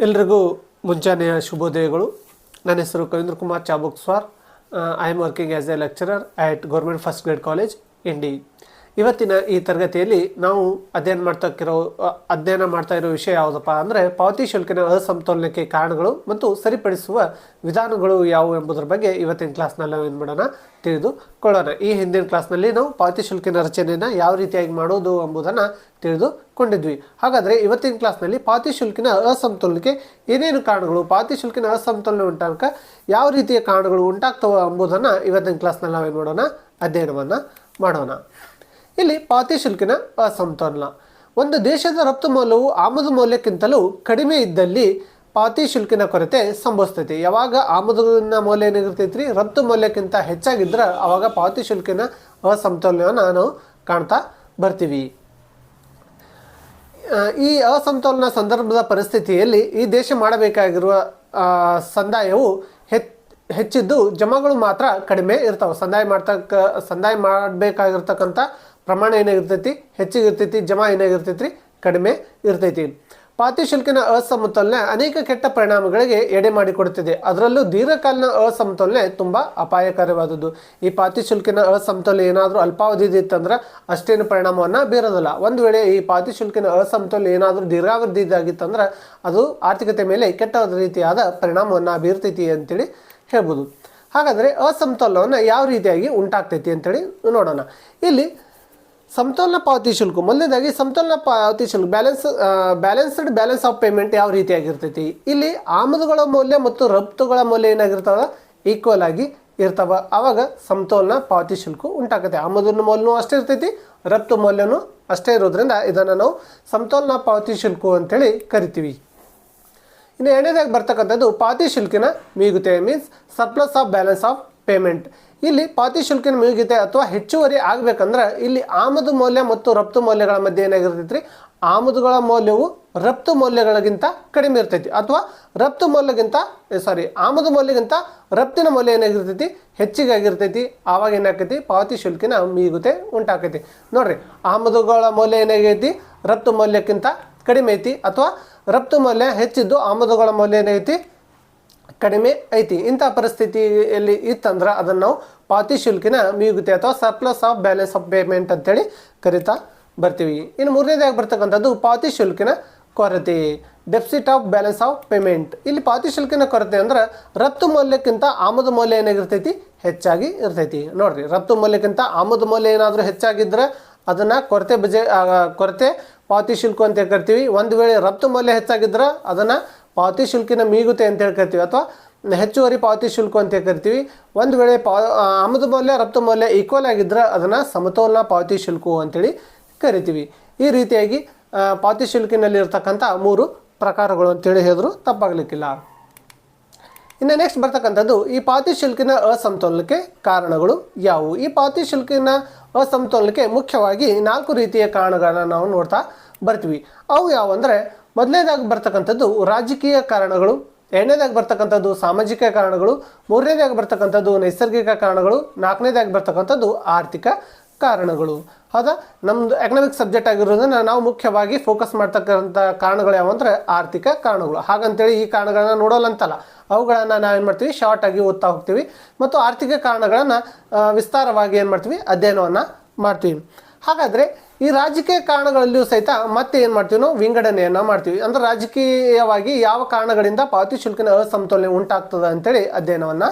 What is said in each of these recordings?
ಎಲ್ರಿಗೂ ಮುಂಜಾನೆಯ ಶುಭೋದಯಗಳು. ನನ್ನ ಹೆಸರು Kavindra Kumar Chabukswar. I am working as a lecturer at government first grade college Indi. ಇವತ್ತಿನ ಈ ತರಗತಿಯಲ್ಲಿ ನಾವು ಅಧ್ಯಯನ ಮಾಡ್ತಾ ಇರೋ ವಿಷಯ ಯಾವುದಪ್ಪ ಅಂದರೆ ಪಾವತಿ ಶುಲ್ಕಿನ ಅಸಮತೋಲನಕ್ಕೆ ಕಾರಣಗಳು ಮತ್ತು ಸರಿಪಡಿಸುವ ವಿಧಾನಗಳು ಯಾವುವು ಎಂಬುದರ ಬಗ್ಗೆ ಇವತ್ತಿನ ಕ್ಲಾಸ್ನಲ್ಲಿ ನಾವು ಏನು ಮಾಡೋಣ ತಿಳಿದುಕೊಳ್ಳೋಣ. ಈ ಹಿಂದಿನ ಕ್ಲಾಸ್ನಲ್ಲಿ ನಾವು ಪಾವತಿ ಶುಲ್ಕಿನ ರಚನೆಯನ್ನು ಯಾವ ರೀತಿಯಾಗಿ ಮಾಡೋದು ಎಂಬುದನ್ನು ತಿಳಿದುಕೊಂಡಿದ್ವಿ. ಹಾಗಾದರೆ ಇವತ್ತಿನ ಕ್ಲಾಸ್ನಲ್ಲಿ ಪಾವತಿ ಶುಲ್ಕಿನ ಅಸಮತೋಲನಕ್ಕೆ ಏನೇನು ಕಾರಣಗಳು, ಪಾವತಿ ಶುಲ್ಕಿನ ಅಸಮತೋಲನ ಉಂಟಾಗಕ್ಕೆ ಯಾವ ರೀತಿಯ ಕಾರಣಗಳು ಉಂಟಾಗ್ತವೆ ಎಂಬುದನ್ನು ಇವತ್ತಿನ ಕ್ಲಾಸ್ನಲ್ಲಿ ನಾವೇನು ಮಾಡೋಣ, ಅಧ್ಯಯನವನ್ನು ಮಾಡೋಣ. ಇಲ್ಲಿ ಪಾವತಿ ಶುಲ್ಕಿನ ಅಸಮತೋಲನ. ಒಂದು ದೇಶದ ರಫ್ತು ಮೌಲ್ಯವು ಆಮದು ಮೌಲ್ಯಕ್ಕಿಂತಲೂ ಕಡಿಮೆ ಇದ್ದಲ್ಲಿ ಪಾವತಿ ಶುಲ್ಕಿನ ಕೊರತೆ ಸಂಭವಿಸ್ತೈತಿ. ಯಾವಾಗ ಆಮದಿನ ಮೌಲ್ಯ ಏನಾಗಿರ್ತೈತಿ ರೀ, ರಫ್ತು ಮೌಲ್ಯಕ್ಕಿಂತ ಹೆಚ್ಚಾಗಿದ್ರೆ ಆವಾಗ ಪಾವತಿ ಶುಲ್ಕಿನ ಅಸಮತೋಲನವನ್ನು ನಾವು ಕಾಣ್ತಾ ಬರ್ತೀವಿ. ಈ ಅಸಮತೋಲನ ಸಂದರ್ಭದ ಪರಿಸ್ಥಿತಿಯಲ್ಲಿ ಈ ದೇಶ ಮಾಡಬೇಕಾಗಿರುವ ಸಂದಾಯವು ಹೆಚ್ಚಿದ್ದು ಜಮಾಗಳು ಮಾತ್ರ ಕಡಿಮೆ ಇರ್ತಾವೆ. ಸಂದಾಯ ಮಾಡಬೇಕಾಗಿರ್ತಕ್ಕಂಥ ಪ್ರಮಾಣ ಏನಾಗಿರ್ತೈತಿ, ಹೆಚ್ಚಿಗೆ ಇರ್ತೈತಿ, ಜಮಾ ಏನಾಗಿರ್ತೈತಿ ರೀ, ಕಡಿಮೆ ಇರ್ತೈತಿ. ಪಾವತಿ ಶುಲ್ಕಿನ ಅಸಮತೋಲನೆ ಅನೇಕ ಕೆಟ್ಟ ಪರಿಣಾಮಗಳಿಗೆ ಎಡೆ ಮಾಡಿಕೊಡುತ್ತದೆ. ಅದರಲ್ಲೂ ದೀರ್ಘಕಾಲೀನ ಅಸಮತೋಲನೆ ತುಂಬ ಅಪಾಯಕಾರಿಯಾದದ್ದು. ಈ ಪಾವತಿ ಶುಲ್ಕಿನ ಅಸಮತೋಲನೆ ಏನಾದರೂ ಅಲ್ಪಾವಧಿ ಇತ್ತಂದ್ರೆ ಅಷ್ಟೇನು ಪರಿಣಾಮವನ್ನು ಬೀರೋದಿಲ್ಲ. ಒಂದು ವೇಳೆ ಈ ಪಾವತಿ ಶುಲ್ಕಿನ ಅಸಮತೋಲನೆ ಏನಾದರೂ ದೀರ್ಘಾವಧಿಯಾಗಿತ್ತಂದ್ರೆ ಅದು ಆರ್ಥಿಕತೆ ಮೇಲೆ ಕೆಟ್ಟ ರೀತಿಯಾದ ಪರಿಣಾಮವನ್ನು ಬೀರ್ತೈತಿ ಅಂತೇಳಿ ಹೇಳ್ಬೋದು. ಹಾಗಾದರೆ ಅಸಮತೋಲನವನ್ನು ಯಾವ ರೀತಿಯಾಗಿ ಉಂಟಾಗ್ತೈತಿ ಅಂತೇಳಿ ನೋಡೋಣ. ಇಲ್ಲಿ ಸಮತೋಲನ ಪಾವತಿ ಶುಲ್ಕ, ಮೊದಲನೇದಾಗಿ ಸಮತೋಲನ ಪಾವತಿ ಶುಲ್ಕ ಬ್ಯಾಲೆನ್ಸ್ಡ್ ಬ್ಯಾಲೆನ್ಸ್ ಆಫ್ ಪೇಮೆಂಟ್ ಯಾವ ರೀತಿಯಾಗಿರ್ತೈತಿ. ಇಲ್ಲಿ ಆಮದುಗಳ ಮೌಲ್ಯ ಮತ್ತು ರಫ್ತುಗಳ ಮೌಲ್ಯ ಏನಾಗಿರ್ತಾವ, ಈಕ್ವಲ್ ಆಗಿ ಇರ್ತಾವ. ಆವಾಗ ಸಮತೋಲನ ಪಾವತಿ ಶುಲ್ಕ ಉಂಟಾಗುತ್ತೆ. ಆಮದಿನ ಮೌಲ್ಯನೂ ಅಷ್ಟೇ ಇರ್ತೈತಿ, ರಫ್ತು ಮೌಲ್ಯನೂ ಅಷ್ಟೇ ಇರೋದ್ರಿಂದ ಇದನ್ನು ನಾವು ಸಮತೋಲನ ಪಾವತಿ ಶುಲ್ಕ ಅಂತೇಳಿ ಕರಿತೀವಿ. ಇನ್ನು ಎರಡನೇದಾಗಿ ಬರ್ತಕ್ಕಂಥದ್ದು ಪಾವತಿ ಶುಲ್ಕಿನ ಮಿಗುತೆ, means surplus of balance of payment. ಇಲ್ಲಿ ಪಾವತಿ ಶುಲ್ಕಿನ ಮಿಗುತೆ ಅಥವಾ ಹೆಚ್ಚುವರಿ ಆಗಬೇಕಂದ್ರೆ ಇಲ್ಲಿ ಆಮದು ಮೌಲ್ಯ ಮತ್ತು ರಫ್ತು ಮೌಲ್ಯಗಳ ಮಧ್ಯೆ ಏನಾಗಿರ್ತೈತಿ ರೀ, ಆಮದುಗಳ ಮೌಲ್ಯವು ರಫ್ತು ಮೌಲ್ಯಗಳಿಗಿಂತ ಕಡಿಮೆ ಇರ್ತೈತಿ, ಅಥವಾ ಆಮದು ಮೌಲ್ಯಗಿಂತ ರಫ್ತಿನ ಮೌಲ್ಯ ಏನಾಗಿರ್ತೈತಿ, ಹೆಚ್ಚಿಗೆ ಆಗಿರ್ತೈತಿ. ಆವಾಗ ಏನಾಗ್ತೈತಿ, ಪಾವತಿ ಶುಲ್ಕಿನ ಮಿಗುತೆ ಉಂಟಾಕೈತಿ. ನೋಡ್ರಿ, ಆಮದುಗಳ ಮೌಲ್ಯ ಏನಾಗೈತಿ, ರಫ್ತು ಮೌಲ್ಯಕ್ಕಿಂತ ಕಡಿಮೆ ಐತಿ, ಅಥವಾ ರಫ್ತು ಮೌಲ್ಯ ಹೆಚ್ಚಿದ್ದು ಆಮದುಗಳ ಮೌಲ್ಯ ಏನೈತಿ, ಕಡಿಮೆ ಐತಿ. ಇಂಥ ಪರಿಸ್ಥಿತಿಯಲ್ಲಿ ಇತ್ತಂದ್ರೆ ಅದನ್ನು ನಾವು ಪಾವತಿ ಶುಲ್ಕಿನ ಮಿಗುತೆ ಅಥವಾ surplus of balance of payment ಅಂತೇಳಿ ಕರಿತಾ ಬರ್ತೀವಿ. ಇನ್ನು ಮೂರನೇದಾಗಿ ಬರ್ತಕ್ಕಂಥದ್ದು ಪಾವತಿ ಶುಲ್ಕಿನ ಕೊರತೆ, deficit of balance of payment. ಇಲ್ಲಿ ಪಾವತಿ ಶುಲ್ಕಿನ ಕೊರತೆ ಅಂದ್ರೆ ರಫ್ತು ಮೌಲ್ಯಕ್ಕಿಂತ ಆಮದು ಮೌಲ್ಯ ಏನಾಗಿರ್ತೈತಿ, ಹೆಚ್ಚಾಗಿ ಇರ್ತೈತಿ. ನೋಡ್ರಿ, ರಫ್ತು ಮೌಲ್ಯಕ್ಕಿಂತ ಆಮದು ಮೌಲ್ಯ ಏನಾದರೂ ಹೆಚ್ಚಾಗಿದ್ರೆ ಅದನ್ನು ಕೊರತೆ ಪಾವತಿ ಶುಲ್ಕ ಅಂತ ಕರಿತೀವಿ. ಒಂದು ವೇಳೆ ರಫ್ತು ಮೌಲ್ಯ ಹೆಚ್ಚಾಗಿದ್ರೆ ಅದನ್ನು ಪಾವತಿ ಶುಲ್ಕಿನ ಮಿಗುತೆ ಅಂತೇಳಿ ಕರಿತೀವಿ, ಅಥವಾ ಹೆಚ್ಚುವರಿ ಪಾವತಿ ಶುಲ್ಕ ಅಂತ ಕರಿತೀವಿ. ಒಂದು ವೇಳೆ ಆಮದು ಮೌಲ್ಯ ರಫ್ತು ಮೌಲ್ಯ ಈಕ್ವಲ್ ಆಗಿದ್ರೆ ಅದನ್ನು ಸಮತೋಲನ ಪಾವತಿ ಶುಲ್ಕ ಅಂತೇಳಿ ಕರಿತೀವಿ. ಈ ರೀತಿಯಾಗಿ ಪಾವತಿ ಶುಲ್ಕಿನಲ್ಲಿ ಇರ್ತಕ್ಕಂಥ 3 ಪ್ರಕಾರಗಳು ಅಂತೇಳಿ ಹೇಳಿದ್ರು ತಪ್ಪಾಗಲಿಕ್ಕಿಲ್ಲ. ಇನ್ನು ನೆಕ್ಸ್ಟ್ ಬರ್ತಕ್ಕಂಥದ್ದು ಈ ಪಾವತಿ ಶುಲ್ಕಿನ ಅಸಮತೋಲನಕ್ಕೆ ಕಾರಣಗಳು ಯಾವುವು. ಈ ಪಾವತಿ ಶುಲ್ಕಿನ ಅಸಮತೋಲನಕ್ಕೆ ಮುಖ್ಯವಾಗಿ 4 ರೀತಿಯ ಕಾರಣಗಳನ್ನು ನಾವು ನೋಡ್ತಾ ಬರ್ತೀವಿ. ಅವು ಯಾವುವಂದರೆ, ಮೊದಲನೇದಾಗಿ ಬರ್ತಕ್ಕಂಥದ್ದು ರಾಜಕೀಯ ಕಾರಣಗಳು, ಎರಡನೇದಾಗಿ ಬರ್ತಕ್ಕಂಥದ್ದು ಸಾಮಾಜಿಕ ಕಾರಣಗಳು, ಮೂರನೇದಾಗಿ ಬರ್ತಕ್ಕಂಥದ್ದು ನೈಸರ್ಗಿಕ ಕಾರಣಗಳು, ನಾಲ್ಕನೇದಾಗಿ ಬರ್ತಕ್ಕಂಥದ್ದು ಆರ್ಥಿಕ ಕಾರಣಗಳು. ಹೌದಾ, ನಮ್ಮದು ಎಕನಾಮಿಕ್ ಸಬ್ಜೆಕ್ಟ್ ಆಗಿರೋದನ್ನು ನಾವು ಮುಖ್ಯವಾಗಿ ಫೋಕಸ್ ಮಾಡ್ತಕ್ಕಂಥ ಕಾರಣಗಳು ಯಾವಂದ್ರೆ ಆರ್ಥಿಕ ಕಾರಣಗಳು. ಹಾಗಂತೇಳಿ ಈ ಕಾರಣಗಳನ್ನ ನೋಡೋಲ್ಲ ಅಂತಲ್ಲ, ಅವುಗಳನ್ನು ನಾವೇನು ಮಾಡ್ತೀವಿ, ಶಾರ್ಟ್ ಆಗಿ ಓದ್ತಾ ಹೋಗ್ತೀವಿ ಮತ್ತು ಆರ್ಥಿಕ ಕಾರಣಗಳನ್ನು ವಿಸ್ತಾರವಾಗಿ ಏನು ಮಾಡ್ತೀವಿ, ಅಧ್ಯಯನವನ್ನು ಮಾಡ್ತೀವಿ. ಹಾಗಾದರೆ ಈ ರಾಜಕೀಯ ಕಾರಣಗಳಲ್ಲಿಯೂ ಸಹಿತ ಮತ್ತೆ ಏನು ಮಾಡ್ತೀವಿ, ನಾವು ವಿಂಗಡಣೆಯನ್ನು ಮಾಡ್ತೀವಿ. ಅಂದರೆ ರಾಜಕೀಯವಾಗಿ ಯಾವ ಕಾರಣಗಳಿಂದ ಪಾವತಿ ಶುಲ್ಕಿನ ಅಸಮತೋಲನೆ ಉಂಟಾಗ್ತದೆ ಅಂತೇಳಿ ಅಧ್ಯಯನವನ್ನು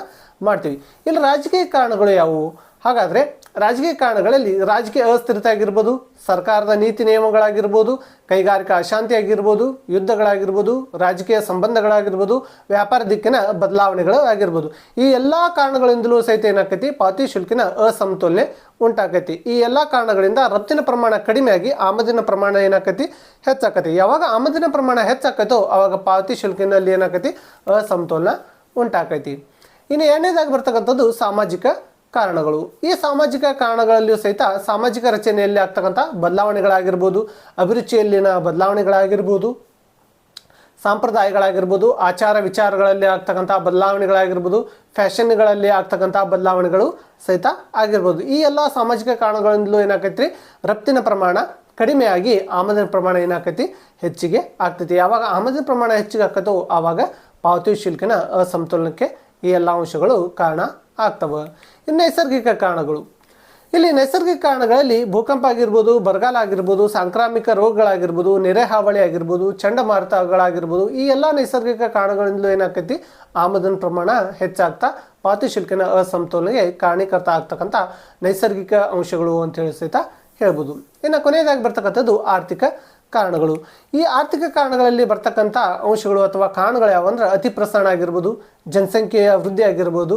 ಮಾಡ್ತೀವಿ. ಇಲ್ಲಿ ರಾಜಕೀಯ ಕಾರಣಗಳು ಯಾವುವು? ಹಾಗಾದರೆ ರಾಜಕೀಯ ಕಾರಣಗಳಲ್ಲಿ ರಾಜಕೀಯ ಅಸ್ಥಿರತೆ ಆಗಿರ್ಬೋದು, ಸರ್ಕಾರದ ನೀತಿ ನಿಯಮಗಳಾಗಿರ್ಬೋದು, ಕೈಗಾರಿಕಾ ಅಶಾಂತಿ ಆಗಿರ್ಬೋದು, ಯುದ್ಧಗಳಾಗಿರ್ಬೋದು, ರಾಜಕೀಯ ಸಂಬಂಧಗಳಾಗಿರ್ಬೋದು, ವ್ಯಾಪಾರ ದಿಕ್ಕಿನ ಬದಲಾವಣೆಗಳು ಆಗಿರ್ಬೋದು. ಈ ಎಲ್ಲ ಕಾರಣಗಳಿಂದಲೂ ಸಹಿತ ಏನಾಕೈತಿ, ಪಾವತಿ ಶುಲ್ಕಿನ ಅಸಮತೋಲನೆ ಉಂಟಾಕೈತಿ. ಈ ಎಲ್ಲ ಕಾರಣಗಳಿಂದ ರಫ್ತಿನ ಪ್ರಮಾಣ ಕಡಿಮೆಯಾಗಿ ಆಮದಿನ ಪ್ರಮಾಣ ಏನಾಕೈತಿ, ಹೆಚ್ಚಾಕತಿ. ಯಾವಾಗ ಆಮದಿನ ಪ್ರಮಾಣ ಹೆಚ್ಚಾಕೈತೋ ಆವಾಗ ಪಾವತಿ ಶುಲ್ಕಿನಲ್ಲಿ ಏನಾಕೈತಿ, ಅಸಮತೋಲನ ಉಂಟಾಕೈತಿ. ಇನ್ನು ಎರಡನೇದಾಗಿ ಬರ್ತಕ್ಕಂಥದ್ದು ಸಾಮಾಜಿಕ ಕಾರಣಗಳು. ಈ ಸಾಮಾಜಿಕ ಕಾರಣಗಳಲ್ಲಿಯೂ ಸಹಿತ ಸಾಮಾಜಿಕ ರಚನೆಯಲ್ಲಿ ಆಗ್ತಕ್ಕಂಥ ಬದಲಾವಣೆಗಳಾಗಿರ್ಬೋದು, ಅಭಿರುಚಿಯಲ್ಲಿನ ಬದಲಾವಣೆಗಳಾಗಿರ್ಬೋದು, ಸಂಪ್ರದಾಯಗಳಾಗಿರ್ಬೋದು, ಆಚಾರ ವಿಚಾರಗಳಲ್ಲಿ ಆಗ್ತಕ್ಕಂಥ ಬದಲಾವಣೆಗಳಾಗಿರ್ಬೋದು, ಫ್ಯಾಷನ್ಗಳಲ್ಲಿ ಆಗ್ತಕ್ಕಂಥ ಬದಲಾವಣೆಗಳು ಸಹಿತ ಆಗಿರ್ಬೋದು. ಈ ಎಲ್ಲ ಸಾಮಾಜಿಕ ಕಾರಣಗಳಿಂದಲೂ ಏನಾಕೈತ್ರಿ, ರಫ್ತಿನ ಪ್ರಮಾಣ ಕಡಿಮೆಯಾಗಿ ಆಮದಿನ ಪ್ರಮಾಣ ಏನಾಕತಿ ಹೆಚ್ಚಿಗೆ ಆಗ್ತೈತಿ. ಯಾವಾಗ ಆಮದಿನ ಪ್ರಮಾಣ ಹೆಚ್ಚಿಗೆ ಆಕತ್ತೋ ಆವಾಗ ಪಾವತಿ ಶುಲ್ಕಿನ ಅಸಮತೋಲನಕ್ಕೆ ಈ ಎಲ್ಲ ಅಂಶಗಳು ಕಾರಣ ಆಗ್ತವೆ. ಇನ್ನು ನೈಸರ್ಗಿಕ ಕಾರಣಗಳು, ಇಲ್ಲಿ ನೈಸರ್ಗಿಕ ಕಾರಣಗಳಲ್ಲಿ ಭೂಕಂಪ ಆಗಿರ್ಬೋದು, ಬರಗಾಲ ಆಗಿರ್ಬೋದು, ಸಾಂಕ್ರಾಮಿಕ ರೋಗಗಳಾಗಿರ್ಬೋದು, ನೆರೆ ಹಾವಳಿ ಆಗಿರ್ಬೋದು, ಚಂಡಮಾರುತಗಳಾಗಿರ್ಬೋದು, ಈ ಎಲ್ಲ ನೈಸರ್ಗಿಕ ಕಾರಣಗಳಿಂದಲೂ ಏನಾಗ್ತೈತಿ ಆಮದಿನ ಪ್ರಮಾಣ ಹೆಚ್ಚಾಗ್ತಾ ಪಾವತಿ ಶುಲ್ಕಿನ ಅಸಮತೋಲನೆಗೆ ಕಾರಣೀಕರ್ತ ಆಗ್ತಕ್ಕಂಥ ನೈಸರ್ಗಿಕ ಅಂಶಗಳು ಅಂತ ಹೇಳಿ ಸಹಿತ ಹೇಳ್ಬೋದು. ಇನ್ನು ಕೊನೆಯದಾಗಿ ಬರ್ತಕ್ಕಂಥದ್ದು ಆರ್ಥಿಕ ಕಾರಣಗಳು. ಈ ಆರ್ಥಿಕ ಕಾರಣಗಳಲ್ಲಿ ಬರ್ತಕ್ಕಂಥ ಅಂಶಗಳು ಅಥವಾ ಕಾರಣಗಳು ಯಾವಂದ್ರೆ ಅತಿ ಪ್ರಸರಣ ಆಗಿರ್ಬೋದು, ಜನಸಂಖ್ಯೆಯ ವೃದ್ಧಿ ಆಗಿರ್ಬೋದು,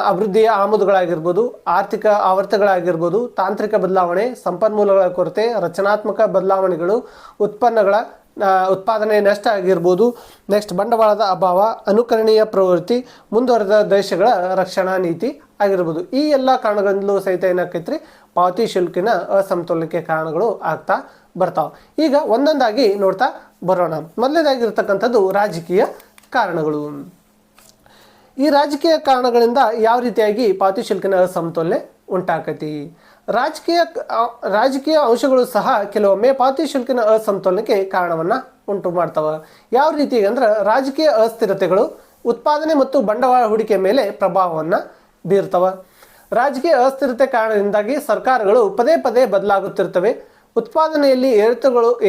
ಅಭಿವೃದ್ಧಿಯ ಆಮದುಗಳಾಗಿರ್ಬೋದು, ಆರ್ಥಿಕ ಆವರ್ತಗಳಾಗಿರ್ಬೋದು, ತಾಂತ್ರಿಕ ಬದಲಾವಣೆ, ಸಂಪನ್ಮೂಲಗಳ ಕೊರತೆ, ರಚನಾತ್ಮಕ ಬದಲಾವಣೆಗಳು, ಉತ್ಪಾದನೆ ನಷ್ಟ ಆಗಿರ್ಬೋದು, ನೆಕ್ಸ್ಟ್ ಬಂಡವಾಳದ ಅಭಾವ, ಅನುಕರಣೀಯ ಪ್ರವೃತ್ತಿ, ಮುಂದುವರೆದ ದೇಶಗಳ ರಕ್ಷಣಾ ನೀತಿ ಆಗಿರ್ಬೋದು. ಈ ಎಲ್ಲ ಕಾರಣಗಳಿಂದಲೂ ಸಹಿತ ಏನಾಕೈತ್ರಿ ಪಾವತಿ ಶುಲ್ಕಿನ ಅಸಮತೋಲನಕ್ಕೆ ಕಾರಣಗಳು ಆಗ್ತಾ ಬರ್ತಾವೆ. ಈಗ ಒಂದೊಂದಾಗಿ ನೋಡ್ತಾ ಬರೋಣ. ಮೊದಲನೇದಾಗಿರ್ತಕ್ಕಂಥದ್ದು ರಾಜಕೀಯ ಕಾರಣಗಳು. ಈ ರಾಜಕೀಯ ಕಾರಣಗಳಿಂದ ಯಾವ ರೀತಿಯಾಗಿ ಪಾವತಿ ಶುಲ್ಕಿನ ಅಸಮತೋಲನೆ ಉಂಟಾಕತಿ. ರಾಜಕೀಯ ಅಂಶಗಳು ಸಹ ಕೆಲವೊಮ್ಮೆ ಪಾವತಿ ಶುಲ್ಕಿನ ಅಸಮತೋಲನಕ್ಕೆ ಕಾರಣವನ್ನು ಉಂಟು ಮಾಡ್ತವೆ. ಯಾವ ರೀತಿ ಅಂದ್ರೆ ರಾಜಕೀಯ ಅಸ್ಥಿರತೆಗಳು ಉತ್ಪಾದನೆ ಮತ್ತು ಬಂಡವಾಳ ಹೂಡಿಕೆ ಮೇಲೆ ಪ್ರಭಾವವನ್ನು ಬೀರ್ತವೆ. ರಾಜಕೀಯ ಅಸ್ಥಿರತೆ ಕಾರಣದಿಂದಾಗಿ ಸರ್ಕಾರಗಳು ಪದೇ ಪದೇ ಬದಲಾಗುತ್ತಿರ್ತವೆ. ಉತ್ಪಾದನೆಯಲ್ಲಿ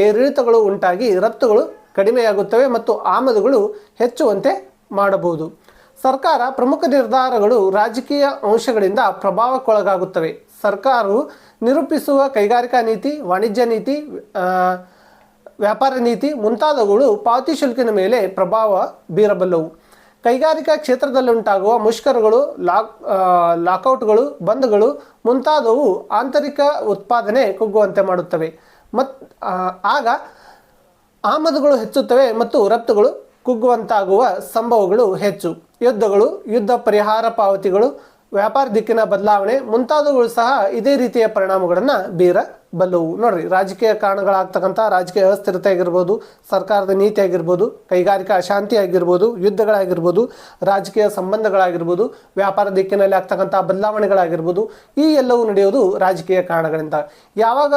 ಏರಿಳಿತಗಳು ಉಂಟಾಗಿ ರಫ್ತುಗಳು ಕಡಿಮೆಯಾಗುತ್ತವೆ ಮತ್ತು ಆಮದುಗಳು ಹೆಚ್ಚುವಂತೆ ಮಾಡಬಹುದು. ಸರ್ಕಾರ ಪ್ರಮುಖ ನಿರ್ಧಾರಗಳು ರಾಜಕೀಯ ಅಂಶಗಳಿಂದ ಪ್ರಭಾವಕ್ಕೊಳಗಾಗುತ್ತವೆ. ಸರ್ಕಾರವು ನಿರೂಪಿಸುವ ಕೈಗಾರಿಕಾ ನೀತಿ, ವಾಣಿಜ್ಯ ನೀತಿ, ವ್ಯಾಪಾರ ನೀತಿ ಮುಂತಾದವುಗಳು ಪಾವತಿ ಶುಲ್ಕಿನ ಮೇಲೆ ಪ್ರಭಾವ ಬೀರಬಲ್ಲವು. ಕೈಗಾರಿಕಾ ಕ್ಷೇತ್ರದಲ್ಲುಂಟಾಗುವ ಮುಷ್ಕರಗಳು, ಲಾಕೌಟ್ಗಳು, ಬಂದ್ಗಳು ಮುಂತಾದವು ಆಂತರಿಕ ಉತ್ಪಾದನೆ ಕುಗ್ಗುವಂತೆ ಮಾಡುತ್ತವೆ. ಆಗ ಆಮದುಗಳು ಹೆಚ್ಚುತ್ತವೆ ಮತ್ತು ರಫ್ತುಗಳು ಕುಗ್ಗುವಂತಾಗುವ ಸಂಭವಗಳು ಹೆಚ್ಚು. ಯುದ್ಧಗಳು, ಯುದ್ಧ ಪರಿಹಾರ ಪಾವತಿಗಳು, ವ್ಯಾಪಾರ ದಿಕ್ಕಿನ ಬದಲಾವಣೆ ಮುಂತಾದವುಗಳು ಸಹ ಇದೇ ರೀತಿಯ ಪರಿಣಾಮಗಳನ್ನು ಬೀರಬಲ್ಲವು. ನೋಡ್ರಿ, ರಾಜಕೀಯ ಕಾರಣಗಳಾಗ್ತಕ್ಕಂಥ ರಾಜಕೀಯ ಅಸ್ಥಿರತೆ ಆಗಿರ್ಬೋದು, ಸರ್ಕಾರದ ನೀತಿ ಆಗಿರ್ಬೋದು, ಕೈಗಾರಿಕಾ ಅಶಾಂತಿ ಆಗಿರ್ಬೋದು, ಯುದ್ಧಗಳಾಗಿರ್ಬೋದು, ರಾಜಕೀಯ ಸಂಬಂಧಗಳಾಗಿರ್ಬೋದು, ವ್ಯಾಪಾರ ದಿಕ್ಕಿನಲ್ಲಿ ಆಗ್ತಕ್ಕಂಥ ಬದಲಾವಣೆಗಳಾಗಿರ್ಬೋದು, ಈ ಎಲ್ಲವೂ ನಡೆಯೋದು ರಾಜಕೀಯ ಕಾರಣಗಳಿಂದ. ಯಾವಾಗ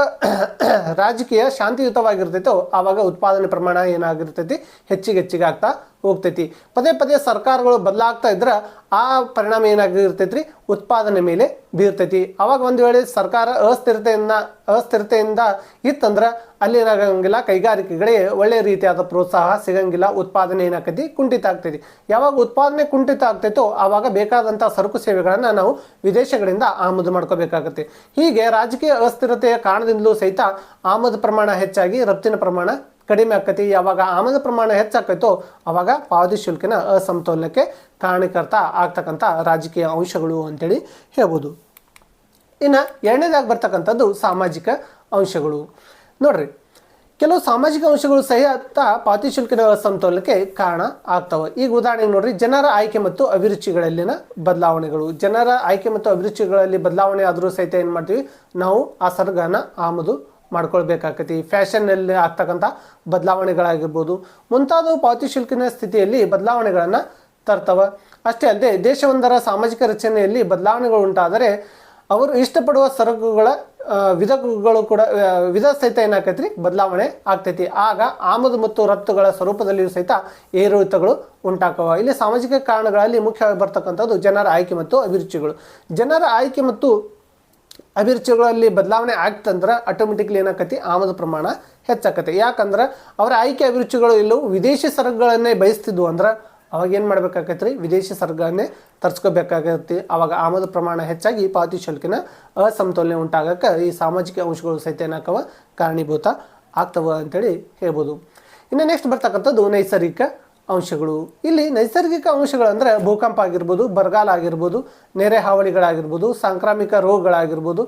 ರಾಜಕೀಯ ಶಾಂತಿಯುತವಾಗಿರ್ತೈತೋ ಆವಾಗ ಉತ್ಪಾದನೆ ಪ್ರಮಾಣ ಏನಾಗಿರ್ತೈತಿ ಹೆಚ್ಚಿಗೆ ಆಗ್ತಾ ಹೋಗ್ತೈತಿ. ಪದೇ ಪದೇ ಸರ್ಕಾರಗಳು ಬದಲಾಗ್ತಾ ಇದ್ರೆ ಆ ಪರಿಣಾಮ ಏನಾಗಿರ್ತೈತ್ರಿ ಉತ್ಪಾದನೆ ಮೇಲೆ ಬೀರ್ತೈತಿ. ಅವಾಗ ಒಂದು ವೇಳೆ ಸರ್ಕಾರ ಅಸ್ಥಿರತೆಯಿಂದ ಇತ್ತಂದ್ರೆ ಅಲ್ಲಿ ಏನಾಗಂಗಿಲ್ಲ, ಕೈಗಾರಿಕೆಗಳಿಗೆ ಒಳ್ಳೆಯ ರೀತಿಯಾದ ಪ್ರೋತ್ಸಾಹ ಸಿಗಂಗಿಲ್ಲ, ಉತ್ಪಾದನೆ ಏನಾಗ್ತೈತಿ ಕುಂಠಿತ ಆಗ್ತೈತಿ. ಯಾವಾಗ ಉತ್ಪಾದನೆ ಕುಂಠಿತ ಆಗ್ತೈತೋ ಆವಾಗ ಬೇಕಾದಂಥ ಸರಕು ಸೇವೆಗಳನ್ನು ನಾವು ವಿದೇಶಗಳಿಂದ ಆಮದು ಮಾಡ್ಕೋಬೇಕಾಗತ್ತೆ. ಹೀಗೆ ರಾಜಕೀಯ ಅಸ್ಥಿರತೆಯ ಕಾರಣದಿಂದಲೂ ಸಹಿತ ಆಮದು ಪ್ರಮಾಣ ಹೆಚ್ಚಾಗಿ ರಫ್ತಿನ ಪ್ರಮಾಣ ಕಡಿಮೆ ಆಕತಿ. ಯಾವಾಗ ಆಮದು ಪ್ರಮಾಣ ಹೆಚ್ಚಾಕೈತೋ ಆವಾಗ ಪಾವತಿ ಶುಲ್ಕಿನ ಅಸಮತೋಲನಕ್ಕೆ ಕಾರಣೀಕರ್ತ ಆಗ್ತಕ್ಕಂಥ ರಾಜಕೀಯ ಅಂಶಗಳು ಅಂತೇಳಿ ಹೇಳ್ಬೋದು. ಇನ್ನು ಎರಡನೇದಾಗಿ ಬರ್ತಕ್ಕಂಥದ್ದು ಸಾಮಾಜಿಕ ಅಂಶಗಳು. ನೋಡ್ರಿ, ಕೆಲವು ಸಾಮಾಜಿಕ ಅಂಶಗಳು ಸಹಿತ ಪಾವತಿ ಶುಲ್ಕಿನ ಅಸಮತೋಲನಕ್ಕೆ ಕಾರಣ ಆಗ್ತವೆ. ಈಗ ಉದಾಹರಣೆಗೆ ನೋಡ್ರಿ, ಜನರ ಆಯ್ಕೆ ಮತ್ತು ಅಭಿರುಚಿಗಳಲ್ಲಿನ ಬದಲಾವಣೆಗಳು. ಜನರ ಆಯ್ಕೆ ಮತ್ತು ಅಭಿರುಚಿಗಳಲ್ಲಿ ಬದಲಾವಣೆ ಆದರೂ ಸಹಿತ ಏನು ಮಾಡ್ತೀವಿ ನಾವು ಆ ಸರಕನ್ನು ಆಮದು ಮಾಡ್ಕೊಳ್ಬೇಕಾಗತಿ. ಫ್ಯಾಷನ್ನಲ್ಲಿ ಆಗ್ತಕ್ಕಂಥ ಬದಲಾವಣೆಗಳಾಗಿರ್ಬೋದು ಮುಂತಾದವು ಪಾವತಿ ಶುಲ್ಕಿನ ಸ್ಥಿತಿಯಲ್ಲಿ ಬದಲಾವಣೆಗಳನ್ನು ತರ್ತವೆ. ಅಷ್ಟೇ ಅಲ್ಲದೆ ದೇಶವೊಂದರ ಸಾಮಾಜಿಕ ರಚನೆಯಲ್ಲಿ ಬದಲಾವಣೆಗಳು ಉಂಟಾದರೆ ಅವರು ಇಷ್ಟಪಡುವ ಸರಕುಗಳ ವಿಧ ಸಹಿತ ಏನಾಕೈತ್ರಿ ಬದಲಾವಣೆ ಆಗ್ತೈತಿ. ಆಗ ಆಮದು ಮತ್ತು ರಫ್ತುಗಳ ಸ್ವರೂಪದಲ್ಲಿಯೂ ಸಹಿತ ಏರಿಳಿತಗಳು ಉಂಟಾಕವ. ಇಲ್ಲಿ ಸಾಮಾಜಿಕ ಕಾರಣಗಳಲ್ಲಿ ಮುಖ್ಯವಾಗಿ ಬರ್ತಕ್ಕಂಥದ್ದು ಜನರ ಆಯ್ಕೆ ಮತ್ತು ಅಭಿರುಚಿಗಳು. ಜನರ ಆಯ್ಕೆ ಮತ್ತು ಅಭಿರುಚಿಗಳಲ್ಲಿ ಬದಲಾವಣೆ ಆಗ್ತಂದ್ರೆ ಆಟೋಮೆಟಿಕ್ಲಿ ಏನಾಕತಿ ಆಮದು ಪ್ರಮಾಣ ಹೆಚ್ಚಾಕತಿ. ಯಾಕಂದ್ರೆ ಅವರ ಆಯ್ಕೆ ಅಭಿರುಚಿಗಳು ಎಲ್ಲವೂ ವಿದೇಶಿ ಸರಕುಗಳನ್ನೇ ಬಯಸ್ತಿದ್ವು ಅಂದ್ರೆ ಅವಾಗ ಏನು ಮಾಡ್ಬೇಕಾಗತ್ರಿ ವಿದೇಶಿ ಸರಕುಗಳನ್ನೇ ತರಿಸ್ಕೋಬೇಕಾಗತ್ತೆ. ಆವಾಗ ಆಮದು ಪ್ರಮಾಣ ಹೆಚ್ಚಾಗಿ ಪಾವತಿ ಶುಲ್ಕಿನ ಅಸಮತೋಲನೆ ಉಂಟಾಗಕ್ಕೆ ಈ ಸಾಮಾಜಿಕ ಅಂಶಗಳು ಸಹಿತ ಏನಾಕವ ಕಾರಣೀಭೂತ ಆಗ್ತವ ಅಂತೇಳಿ ಹೇಳ್ಬೋದು. ಇನ್ನು ನೆಕ್ಸ್ಟ್ ಬರ್ತಕ್ಕಂಥದ್ದು ನೈಸರ್ಗಿಕ ಅಂಶಗಳು. ಇಲ್ಲಿ ನೈಸರ್ಗಿಕ ಅಂಶಗಳಂದರೆ ಭೂಕಂಪ ಆಗಿರ್ಬೋದು, ಬರಗಾಲ ಆಗಿರ್ಬೋದು, ನೆರೆ ಹಾವಳಿಗಳಾಗಿರ್ಬೋದು, ಸಾಂಕ್ರಾಮಿಕ ರೋಗಗಳಾಗಿರ್ಬೋದು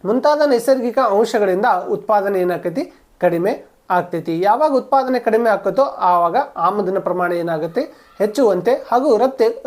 ಮುಂತಾದ ನೈಸರ್ಗಿಕ ಅಂಶಗಳಿಂದ ಉತ್ಪಾದನೆ ಏನಾಕೈತಿ ಕಡಿಮೆ ಆಗ್ತೈತಿ. ಯಾವಾಗ ಉತ್ಪಾದನೆ ಕಡಿಮೆ ಆಗ್ತೈತೋ ಆವಾಗ ಆಮದಿನ ಪ್ರಮಾಣ ಏನಾಗುತ್ತೆ ಹೆಚ್ಚುವಂತೆ ಹಾಗೂ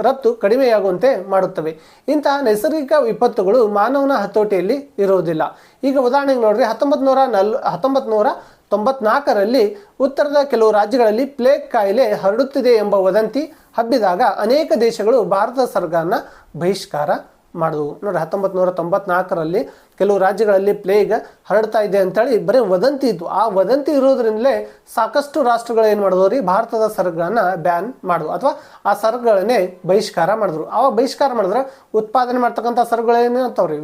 ರಫ್ತು ಕಡಿಮೆಯಾಗುವಂತೆ ಮಾಡುತ್ತವೆ. ಇಂತಹ ನೈಸರ್ಗಿಕ ವಿಪತ್ತುಗಳು ಮಾನವನ ಹತೋಟಿಯಲ್ಲಿ ಇರುವುದಿಲ್ಲ. ಈಗ ಉದಾಹರಣೆಗೆ ನೋಡ್ರಿ, 1994ರಲ್ಲಿ ಉತ್ತರದ ಕೆಲವು ರಾಜ್ಯಗಳಲ್ಲಿ ಪ್ಲೇಗ್ ಕಾಯಿಲೆ ಹರಡುತ್ತಿದೆ ಎಂಬ ವದಂತಿ ಹಬ್ಬಿದಾಗ ಅನೇಕ ದೇಶಗಳು ಭಾರತ ಸರ್ಕಾರನ ಬಹಿಷ್ಕಾರ ಮಾಡಿದವು. ನೋಡಿರಿ 1994ರಲ್ಲಿ ಕೆಲವು ರಾಜ್ಯಗಳಲ್ಲಿ ಪ್ಲೇಗ್ ಹರಡ್ತಾ ಇದೆ ಅಂತೇಳಿ ಬರೀ ವದಂತಿ ಇತ್ತು. ಆ ವದಂತಿ ಇರೋದ್ರಿಂದಲೇ ಸಾಕಷ್ಟು ರಾಷ್ಟ್ರಗಳು ಏನು ಮಾಡಿದ್ವು ರೀ, ಭಾರತದ ಸರಕುಗಳನ್ನು ಬ್ಯಾನ್ ಮಾಡಿದ್ವು ಅಥವಾ ಆ ಸರಕುಗಳನ್ನೇ ಬಹಿಷ್ಕಾರ ಮಾಡಿದ್ರು. ಆವಾಗ ಬಹಿಷ್ಕಾರ ಮಾಡಿದ್ರೆ ಉತ್ಪಾದನೆ ಮಾಡ್ತಕ್ಕಂಥ ಸರಕುಗಳು ಏನಾಗ್ತಾವ್ರಿ,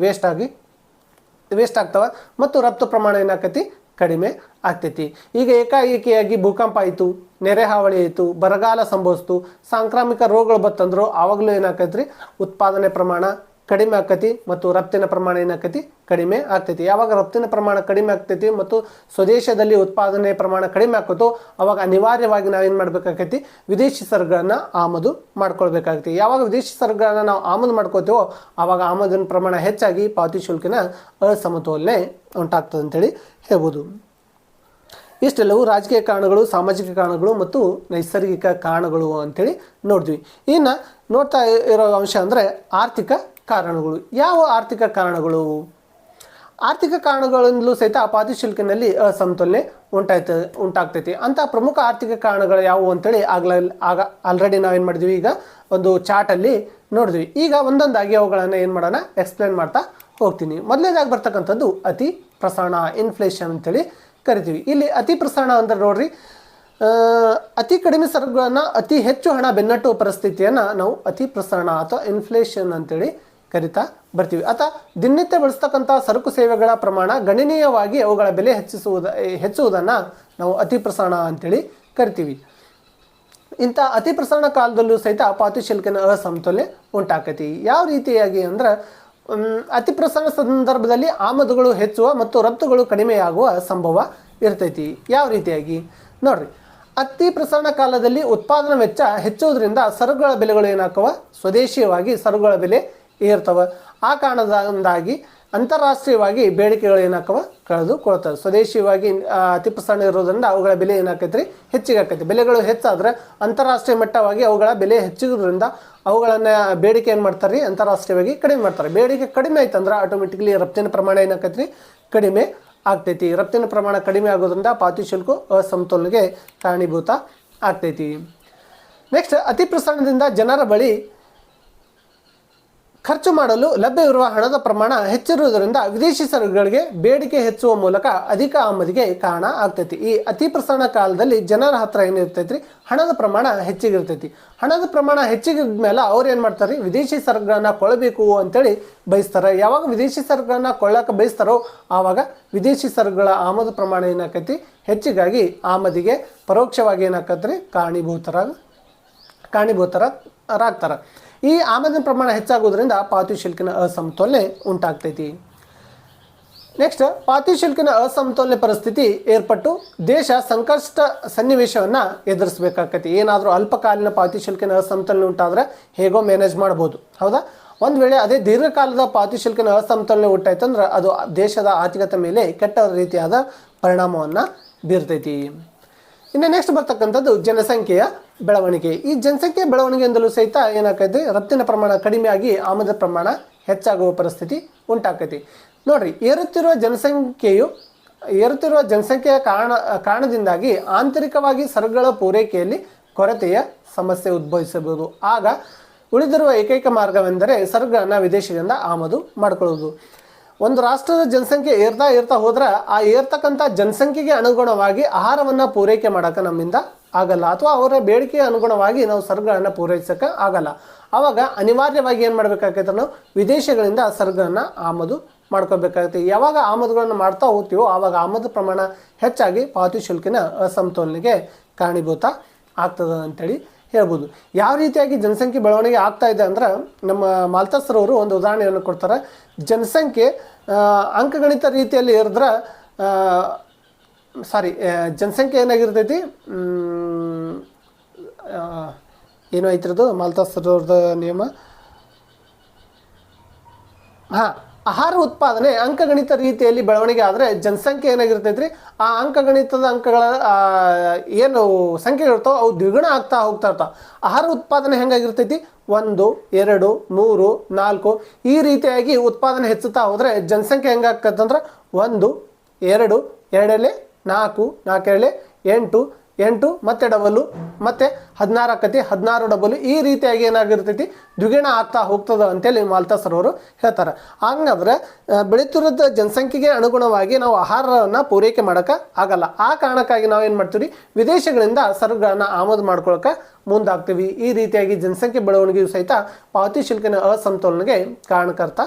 ವೇಸ್ಟ್ ಆಗ್ತಾವ ಮತ್ತು ರಫ್ತು ಪ್ರಮಾಣ ಏನಾಕತಿ, ಕಡಿಮೆ ಆಗ್ತೈತಿ. ಈಗ ಏಕಾಏಕಿಯಾಗಿ ಭೂಕಂಪ ಆಯಿತು, ನೆರೆ ಹಾವಳಿ ಆಯಿತು, ಬರಗಾಲ ಸಂಭವಿಸ್ತು, ಸಾಂಕ್ರಾಮಿಕ ರೋಗಗಳು ಬತ್ತಂದ್ರು ಆವಾಗಲೂ ಏನಾಕೈತ್ರಿ, ಉತ್ಪಾದನೆ ಪ್ರಮಾಣ ಕಡಿಮೆ ಆಕತಿ ಮತ್ತು ರಫ್ತಿನ ಪ್ರಮಾಣ ಏನಾಕತಿ, ಕಡಿಮೆ ಆಗ್ತೈತಿ. ಯಾವಾಗ ರಫ್ತಿನ ಪ್ರಮಾಣ ಕಡಿಮೆ ಆಗ್ತೈತಿ ಮತ್ತು ಸ್ವದೇಶದಲ್ಲಿ ಉತ್ಪಾದನೆ ಪ್ರಮಾಣ ಕಡಿಮೆ ಆಕತ್ತೋ ಅವಾಗ ಅನಿವಾರ್ಯವಾಗಿ ನಾವೇನು ಮಾಡಬೇಕಾಗೈತಿ, ವಿದೇಶಿ ಸರಕುಗಳನ್ನು ಆಮದು ಮಾಡ್ಕೊಳ್ಬೇಕಾಗೈತಿ. ಯಾವಾಗ ವಿದೇಶಿ ಸರಕುಗಳನ್ನು ನಾವು ಆಮದು ಮಾಡ್ಕೋತೀವೋ ಆವಾಗ ಆಮದಿನ ಪ್ರಮಾಣ ಹೆಚ್ಚಾಗಿ ಪಾವತಿ ಶುಲ್ಕಿನ ಅಸಮತೋಲನೆ ಉಂಟಾಗ್ತದೆ ಅಂತೇಳಿ ಹೇಳ್ಬೋದು. ಇಷ್ಟೆಲ್ಲವೂ ರಾಜಕೀಯ ಕಾರಣಗಳು, ಸಾಮಾಜಿಕ ಕಾರಣಗಳು ಮತ್ತು ನೈಸರ್ಗಿಕ ಕಾರಣಗಳು ಅಂತೇಳಿ ನೋಡಿದ್ವಿ. ಇನ್ನು ನೋಡ್ತಾ ಇರೋ ಅಂಶ ಅಂದರೆ ಆರ್ಥಿಕ ಕಾರಣಗಳು. ಯಾವ ಆರ್ಥಿಕ ಕಾರಣಗಳು? ಆರ್ಥಿಕ ಕಾರಣಗಳಿಂದಲೂ ಸಹಿತ ಪಾವತಿ ಶುಲ್ಕಿನಲ್ಲಿ ಅಸಮತೋಲನೆ ಉಂಟಾಗ್ತೈತಿ. ಅಂಥ ಪ್ರಮುಖ ಆರ್ಥಿಕ ಕಾರಣಗಳು ಯಾವುವು ಅಂತೇಳಿ ಆಲ್ರೆಡಿ ನಾವೇನು ಮಾಡಿದ್ವಿ, ಈಗ ಒಂದು ಚಾರ್ಟಲ್ಲಿ ನೋಡಿದ್ವಿ. ಈಗ ಒಂದೊಂದಾಗಿ ಅವುಗಳನ್ನು ಏನು ಮಾಡೋಣ, ಎಕ್ಸ್ಪ್ಲೇನ್ ಮಾಡ್ತಾ ಹೋಗ್ತೀನಿ. ಮೊದಲನೇದಾಗಿ ಬರ್ತಕ್ಕಂಥದ್ದು ಅತಿ ಪ್ರಸರಣ, ಇನ್ಫ್ಲೇಷನ್ ಅಂತೇಳಿ ಕರಿತೀವಿ. ಇಲ್ಲಿ ಅತಿ ಪ್ರಸರಣ ಅಂದ್ರೆ ನೋಡ್ರಿ, ಅತಿ ಕಡಿಮೆ ಸರಕುಗಳನ್ನು ಅತಿ ಹೆಚ್ಚು ಹಣ ಬೆನ್ನಟ್ಟುವ ಪರಿಸ್ಥಿತಿಯನ್ನು ನಾವು ಅತಿ ಪ್ರಸರಣ ಅಥವಾ ಇನ್ಫ್ಲೇಷನ್ ಅಂತೇಳಿ ಕರಿತಾ ಬರ್ತೀವಿ. ಅಥವಾ ದಿನನಿತ್ಯ ಬಳಸ್ತಕ್ಕಂಥ ಸರಕು ಸೇವೆಗಳ ಪ್ರಮಾಣ ಗಣನೀಯವಾಗಿ ಅವುಗಳ ಬೆಲೆ ಹೆಚ್ಚುವುದನ್ನು ನಾವು ಅತಿ ಪ್ರಸರಣ ಅಂತೇಳಿ ಕರಿತೀವಿ. ಇಂಥ ಅತಿ ಪ್ರಸರಣ ಕಾಲದಲ್ಲೂ ಸಹಿತ ಪಾವತಿ ಶುಲ್ಕಿನ ಅಸಮತೋಲನೆ ಉಂಟಾಕತಿ. ಯಾವ ರೀತಿಯಾಗಿ ಅಂದ್ರೆ, ಅತಿ ಪ್ರಸರಣ ಸಂದರ್ಭದಲ್ಲಿ ಆಮದುಗಳು ಹೆಚ್ಚುವ ಮತ್ತು ರಫ್ತುಗಳು ಕಡಿಮೆಯಾಗುವ ಸಂಭವ ಇರ್ತೈತಿ. ಯಾವ ರೀತಿಯಾಗಿ ನೋಡ್ರಿ, ಅತಿ ಪ್ರಸರಣ ಕಾಲದಲ್ಲಿ ಉತ್ಪಾದನಾ ವೆಚ್ಚ ಹೆಚ್ಚುವುದರಿಂದ ಸರಕುಗಳ ಬೆಲೆಗಳು ಏನಾಗ್ತವ, ಸ್ವದೇಶೀಯವಾಗಿ ಸರಕುಗಳ ಬೆಲೆ ಏರ್ತವ. ಆ ಕಾರಣದಿಂದಾಗಿ ಅಂತಾರಾಷ್ಟ್ರೀಯವಾಗಿ ಬೇಡಿಕೆಗಳು ಏನಾಗ್ತವ, ಕಳೆದುಕೊಳ್ತವೆ. ಸ್ವದೇಶಿಯವಾಗಿ ಅತಿ ಪ್ರಸರಣ ಇರೋದ್ರಿಂದ ಅವುಗಳ ಬೆಲೆ ಏನಾಕೈತ್ರಿ, ಹೆಚ್ಚಿಗೆ ಆಕೈತಿ. ಬೆಲೆಗಳು ಹೆಚ್ಚಾದ್ರೆ ಅಂತಾರಾಷ್ಟ್ರೀಯ ಮಟ್ಟವಾಗಿ ಅವುಗಳ ಬೆಲೆ ಹೆಚ್ಚಿಗೋದ್ರಿಂದ ಅವುಗಳನ್ನು ಬೇಡಿಕೆ ಏನು ಮಾಡ್ತಾರೆ, ಅಂತಾರಾಷ್ಟ್ರೀಯವಾಗಿ ಕಡಿಮೆ ಮಾಡ್ತಾರೆ. ಬೇಡಿಕೆ ಕಡಿಮೆ ಆಯ್ತಂದ್ರೆ ಆಟೋಮೆಟಿಕ್ಲಿ ರಫ್ತಿನ ಪ್ರಮಾಣ ಏನಾಕೈತ್ರಿ, ಕಡಿಮೆ ಆಗ್ತೈತಿ. ರಫ್ತಿನ ಪ್ರಮಾಣ ಕಡಿಮೆ ಆಗೋದ್ರಿಂದ ಪಾವತಿ ಶುಲ್ಕ ಅಸಮತೋಲನೆಗೆ ಕಾರಣೀಭೂತ ಆಗ್ತೈತಿ. ನೆಕ್ಸ್ಟ್, ಅತಿ ಪ್ರಸರಣದಿಂದ ಜನರ ಬಳಿ ಖರ್ಚು ಮಾಡಲು ಲಭ್ಯವಿರುವ ಹಣದ ಪ್ರಮಾಣ ಹೆಚ್ಚಿರುವುದರಿಂದ ವಿದೇಶಿ ಸರಕುಗಳಿಗೆ ಬೇಡಿಕೆ ಹೆಚ್ಚುವ ಮೂಲಕ ಅಧಿಕ ಆಮದಿಗೆ ಕಾರಣ ಆಗ್ತೈತಿ. ಈ ಅತಿ ಪ್ರಸರಣ ಕಾಲದಲ್ಲಿ ಜನರ ಹತ್ರ ಏನಿರ್ತೈತ್ರಿ, ಹಣದ ಪ್ರಮಾಣ ಹೆಚ್ಚಿಗಿರ್ತೈತಿ. ಹಣದ ಪ್ರಮಾಣ ಹೆಚ್ಚಿಗಿದ ಮೇಲೆ ಅವ್ರು ಏನು ಮಾಡ್ತಾರೆ, ವಿದೇಶಿ ಸರಕುಗಳನ್ನ ಕೊಳ್ಳಬೇಕು ಅಂತೇಳಿ ಬಯಸ್ತಾರೆ. ಯಾವಾಗ ವಿದೇಶಿ ಸರಕುಗಳನ್ನ ಕೊಳ್ಳಕ್ಕೆ ಬಯಸ್ತಾರೋ ಆವಾಗ ವಿದೇಶಿ ಸರಕುಗಳ ಆಮದು ಪ್ರಮಾಣ ಏನಾಕೈತಿ, ಹೆಚ್ಚಿಗಾಗಿ ಆಮದಿಗೆ ಪರೋಕ್ಷವಾಗಿ ಏನಾಕತ್ರಿ, ಕಾರಣೀಭೂತರಾಗ್ತಾರೆ. ಈ ಆಮದಿನ ಪ್ರಮಾಣ ಹೆಚ್ಚಾಗೋದ್ರಿಂದ ಪಾವತಿ ಶುಲ್ಕಿನ ಅಸಮತೋಲನೆ ಉಂಟಾಗ್ತೈತಿ. ನೆಕ್ಸ್ಟ್, ಪಾವತಿ ಶುಲ್ಕಿನ ಅಸಮತೋಲನೆ ಪರಿಸ್ಥಿತಿ ಏರ್ಪಟ್ಟು ದೇಶ ಸಂಕಷ್ಟ ಸನ್ನಿವೇಶವನ್ನು ಎದುರಿಸಬೇಕಾಗತ್ತೆ. ಏನಾದರೂ ಅಲ್ಪಕಾಲೀನ ಪಾವತಿ ಶುಲ್ಕಿನ ಅಸಮತೋಲನೆ ಉಂಟಾದರೆ ಹೇಗೋ ಮ್ಯಾನೇಜ್ ಮಾಡ್ಬೋದು, ಹೌದಾ. ಒಂದು ವೇಳೆ ಅದೇ ದೀರ್ಘಕಾಲದ ಪಾವತಿ ಶುಲ್ಕಿನ ಅಸಮತೋಲನೆ ಉಂಟಾಯ್ತಂದ್ರೆ ಅದು ದೇಶದ ಆರ್ಥಿಕತೆ ಮೇಲೆ ಕೆಟ್ಟ ರೀತಿಯಾದ ಪರಿಣಾಮವನ್ನು ಬೀರ್ತೈತಿ. ಇನ್ನು ನೆಕ್ಸ್ಟ್ ಬರ್ತಕ್ಕಂಥದ್ದು ಜನಸಂಖ್ಯೆಯ ಬೆಳವಣಿಗೆ. ಈ ಜನಸಂಖ್ಯೆಯ ಬೆಳವಣಿಗೆಯಿಂದಲೂ ಸಹಿತ ಏನಾಕೈತಿ, ರಫ್ತಿನ ಪ್ರಮಾಣ ಕಡಿಮೆಯಾಗಿ ಆಮದ ಪ್ರಮಾಣ ಹೆಚ್ಚಾಗುವ ಪರಿಸ್ಥಿತಿ ಉಂಟಾಕೈತಿ. ನೋಡ್ರಿ, ಏರುತ್ತಿರುವ ಜನಸಂಖ್ಯೆಯ ಕಾರಣದಿಂದಾಗಿ ಆಂತರಿಕವಾಗಿ ಸರಕುಗಳ ಪೂರೈಕೆಯಲ್ಲಿ ಕೊರತೆಯ ಸಮಸ್ಯೆ ಉದ್ಭವಿಸಬಹುದು. ಆಗ ಉಳಿದಿರುವ ಏಕೈಕ ಮಾರ್ಗವೆಂದರೆ ಸರಕುಗಳನ್ನು ವಿದೇಶದಿಂದ ಆಮದು ಮಾಡಿಕೊಳ್ಳುವುದು. ಒಂದು ರಾಷ್ಟ್ರದ ಜನಸಂಖ್ಯೆ ಏರ್ತಾ ಹೋದ್ರೆ ಆ ಏರ್ತಕ್ಕಂಥ ಜನಸಂಖ್ಯೆಗೆ ಅನುಗುಣವಾಗಿ ಆಹಾರವನ್ನು ಪೂರೈಕೆ ಮಾಡೋಕೆ ನಮ್ಮಿಂದ ಆಗಲ್ಲ, ಅಥವಾ ಅವರ ಬೇಡಿಕೆಗೆ ಅನುಗುಣವಾಗಿ ನಾವು ಸರಕುಗಳನ್ನು ಪೂರೈಸೋಕೆ ಆಗಲ್ಲ. ಆವಾಗ ಅನಿವಾರ್ಯವಾಗಿ ಏನು ಮಾಡಬೇಕಾಗೈತೆ, ನಾವು ವಿದೇಶಗಳಿಂದ ಸರಕುಗಳನ್ನು ಆಮದು ಮಾಡ್ಕೋಬೇಕಾಗುತ್ತೆ. ಯಾವಾಗ ಆಮದುಗಳನ್ನು ಮಾಡ್ತಾ ಹೋಗ್ತೀವೋ ಆವಾಗ ಆಮದು ಪ್ರಮಾಣ ಹೆಚ್ಚಾಗಿ ಪಾವತಿ ಶುಲ್ಕಿನ ಅಸಮತೋಲನೆಗೆ ಕಾರಣೀಭೂತ ಆಗ್ತದೆ ಅಂತೇಳಿ ಹೇಳ್ಬೋದು. ಯಾವ ರೀತಿಯಾಗಿ ಜನಸಂಖ್ಯೆ ಬೆಳವಣಿಗೆ ಆಗ್ತಾ ಇದೆ ಅಂದ್ರೆ, ನಮ್ಮ ಮಾಲ್ತಸ್ರವರು ಒಂದು ಉದಾಹರಣೆಯನ್ನು ಕೊಡ್ತಾರೆ. ಜನಸಂಖ್ಯೆ ಅಂಕಗಣಿತ ರೀತಿಯಲ್ಲಿ ಏರಿದ್ರೆ ಜನಸಂಖ್ಯೆ ಏನಾಗಿರ್ತೈತಿ, ಏನೋ ಐತಿರೋದು ಮಾಲ್ತಸ್ರವ್ರದ್ದು ನಿಯಮ, ಆಹಾರ ಉತ್ಪಾದನೆ ಅಂಕಗಣಿತ ರೀತಿಯಲ್ಲಿ ಬೆಳವಣಿಗೆ ಆದರೆ ಜನಸಂಖ್ಯೆ ಏನಾಗಿರ್ತೈತ್ರಿ, ಆ ಅಂಕಗಣಿತದ ಅಂಕಗಳ ಏನು ಸಂಖ್ಯೆ ಇರ್ತಾವೆ ಅವು ದ್ವಿಗುಣ ಆಗ್ತಾ ಹೋಗ್ತಾ ಇರ್ತಾವೆ. ಆಹಾರ ಉತ್ಪಾದನೆ ಹೆಂಗಾಗಿರ್ತೈತಿ, 1, 2, 3, 4 ಈ ರೀತಿಯಾಗಿ ಉತ್ಪಾದನೆ ಹೆಚ್ಚುತ್ತಾ ಹೋದರೆ ಜನಸಂಖ್ಯೆ ಹೆಂಗಾಗ್ತದಂದ್ರೆ 1, 2, 2 4, 4 8 8 ಮತ್ತೆ ಡಬಲು ಮತ್ತೆ 16 ಆಕತಿ, 16 ಡಬಲು, ಈ ರೀತಿಯಾಗಿ ಏನಾಗಿರ್ತೈತಿ ದ್ವಿಗುಣ ಆಗ್ತಾ ಹೋಗ್ತದೆ ಅಂತೇಳಿ ಮಾಲ್ತಸರ್ ಅವರು ಹೇಳ್ತಾರೆ. ಹಂಗಾದ್ರೆ ಬೆಳೀತಿರೋದ ಜನಸಂಖ್ಯೆಗೆ ಅನುಗುಣವಾಗಿ ನಾವು ಆಹಾರವನ್ನು ಪೂರೈಕೆ ಮಾಡೋಕೆ ಆಗಲ್ಲ. ಆ ಕಾರಣಕ್ಕಾಗಿ ನಾವು ಏನು ಮಾಡ್ತೀವಿ, ವಿದೇಶಗಳಿಂದ ಸರಕುಗಳನ್ನು ಆಮದು ಮಾಡ್ಕೊಳಕ್ಕೆ ಮುಂದಾಗ್ತೀವಿ. ಈ ರೀತಿಯಾಗಿ ಜನಸಂಖ್ಯೆ ಬೆಳವಣಿಗೆಯು ಸಹಿತ ಪಾವತಿ ಶುಲ್ಕಿನ ಅಸಮತೋಲನೆಗೆ ಕಾರಣಕರ್ತ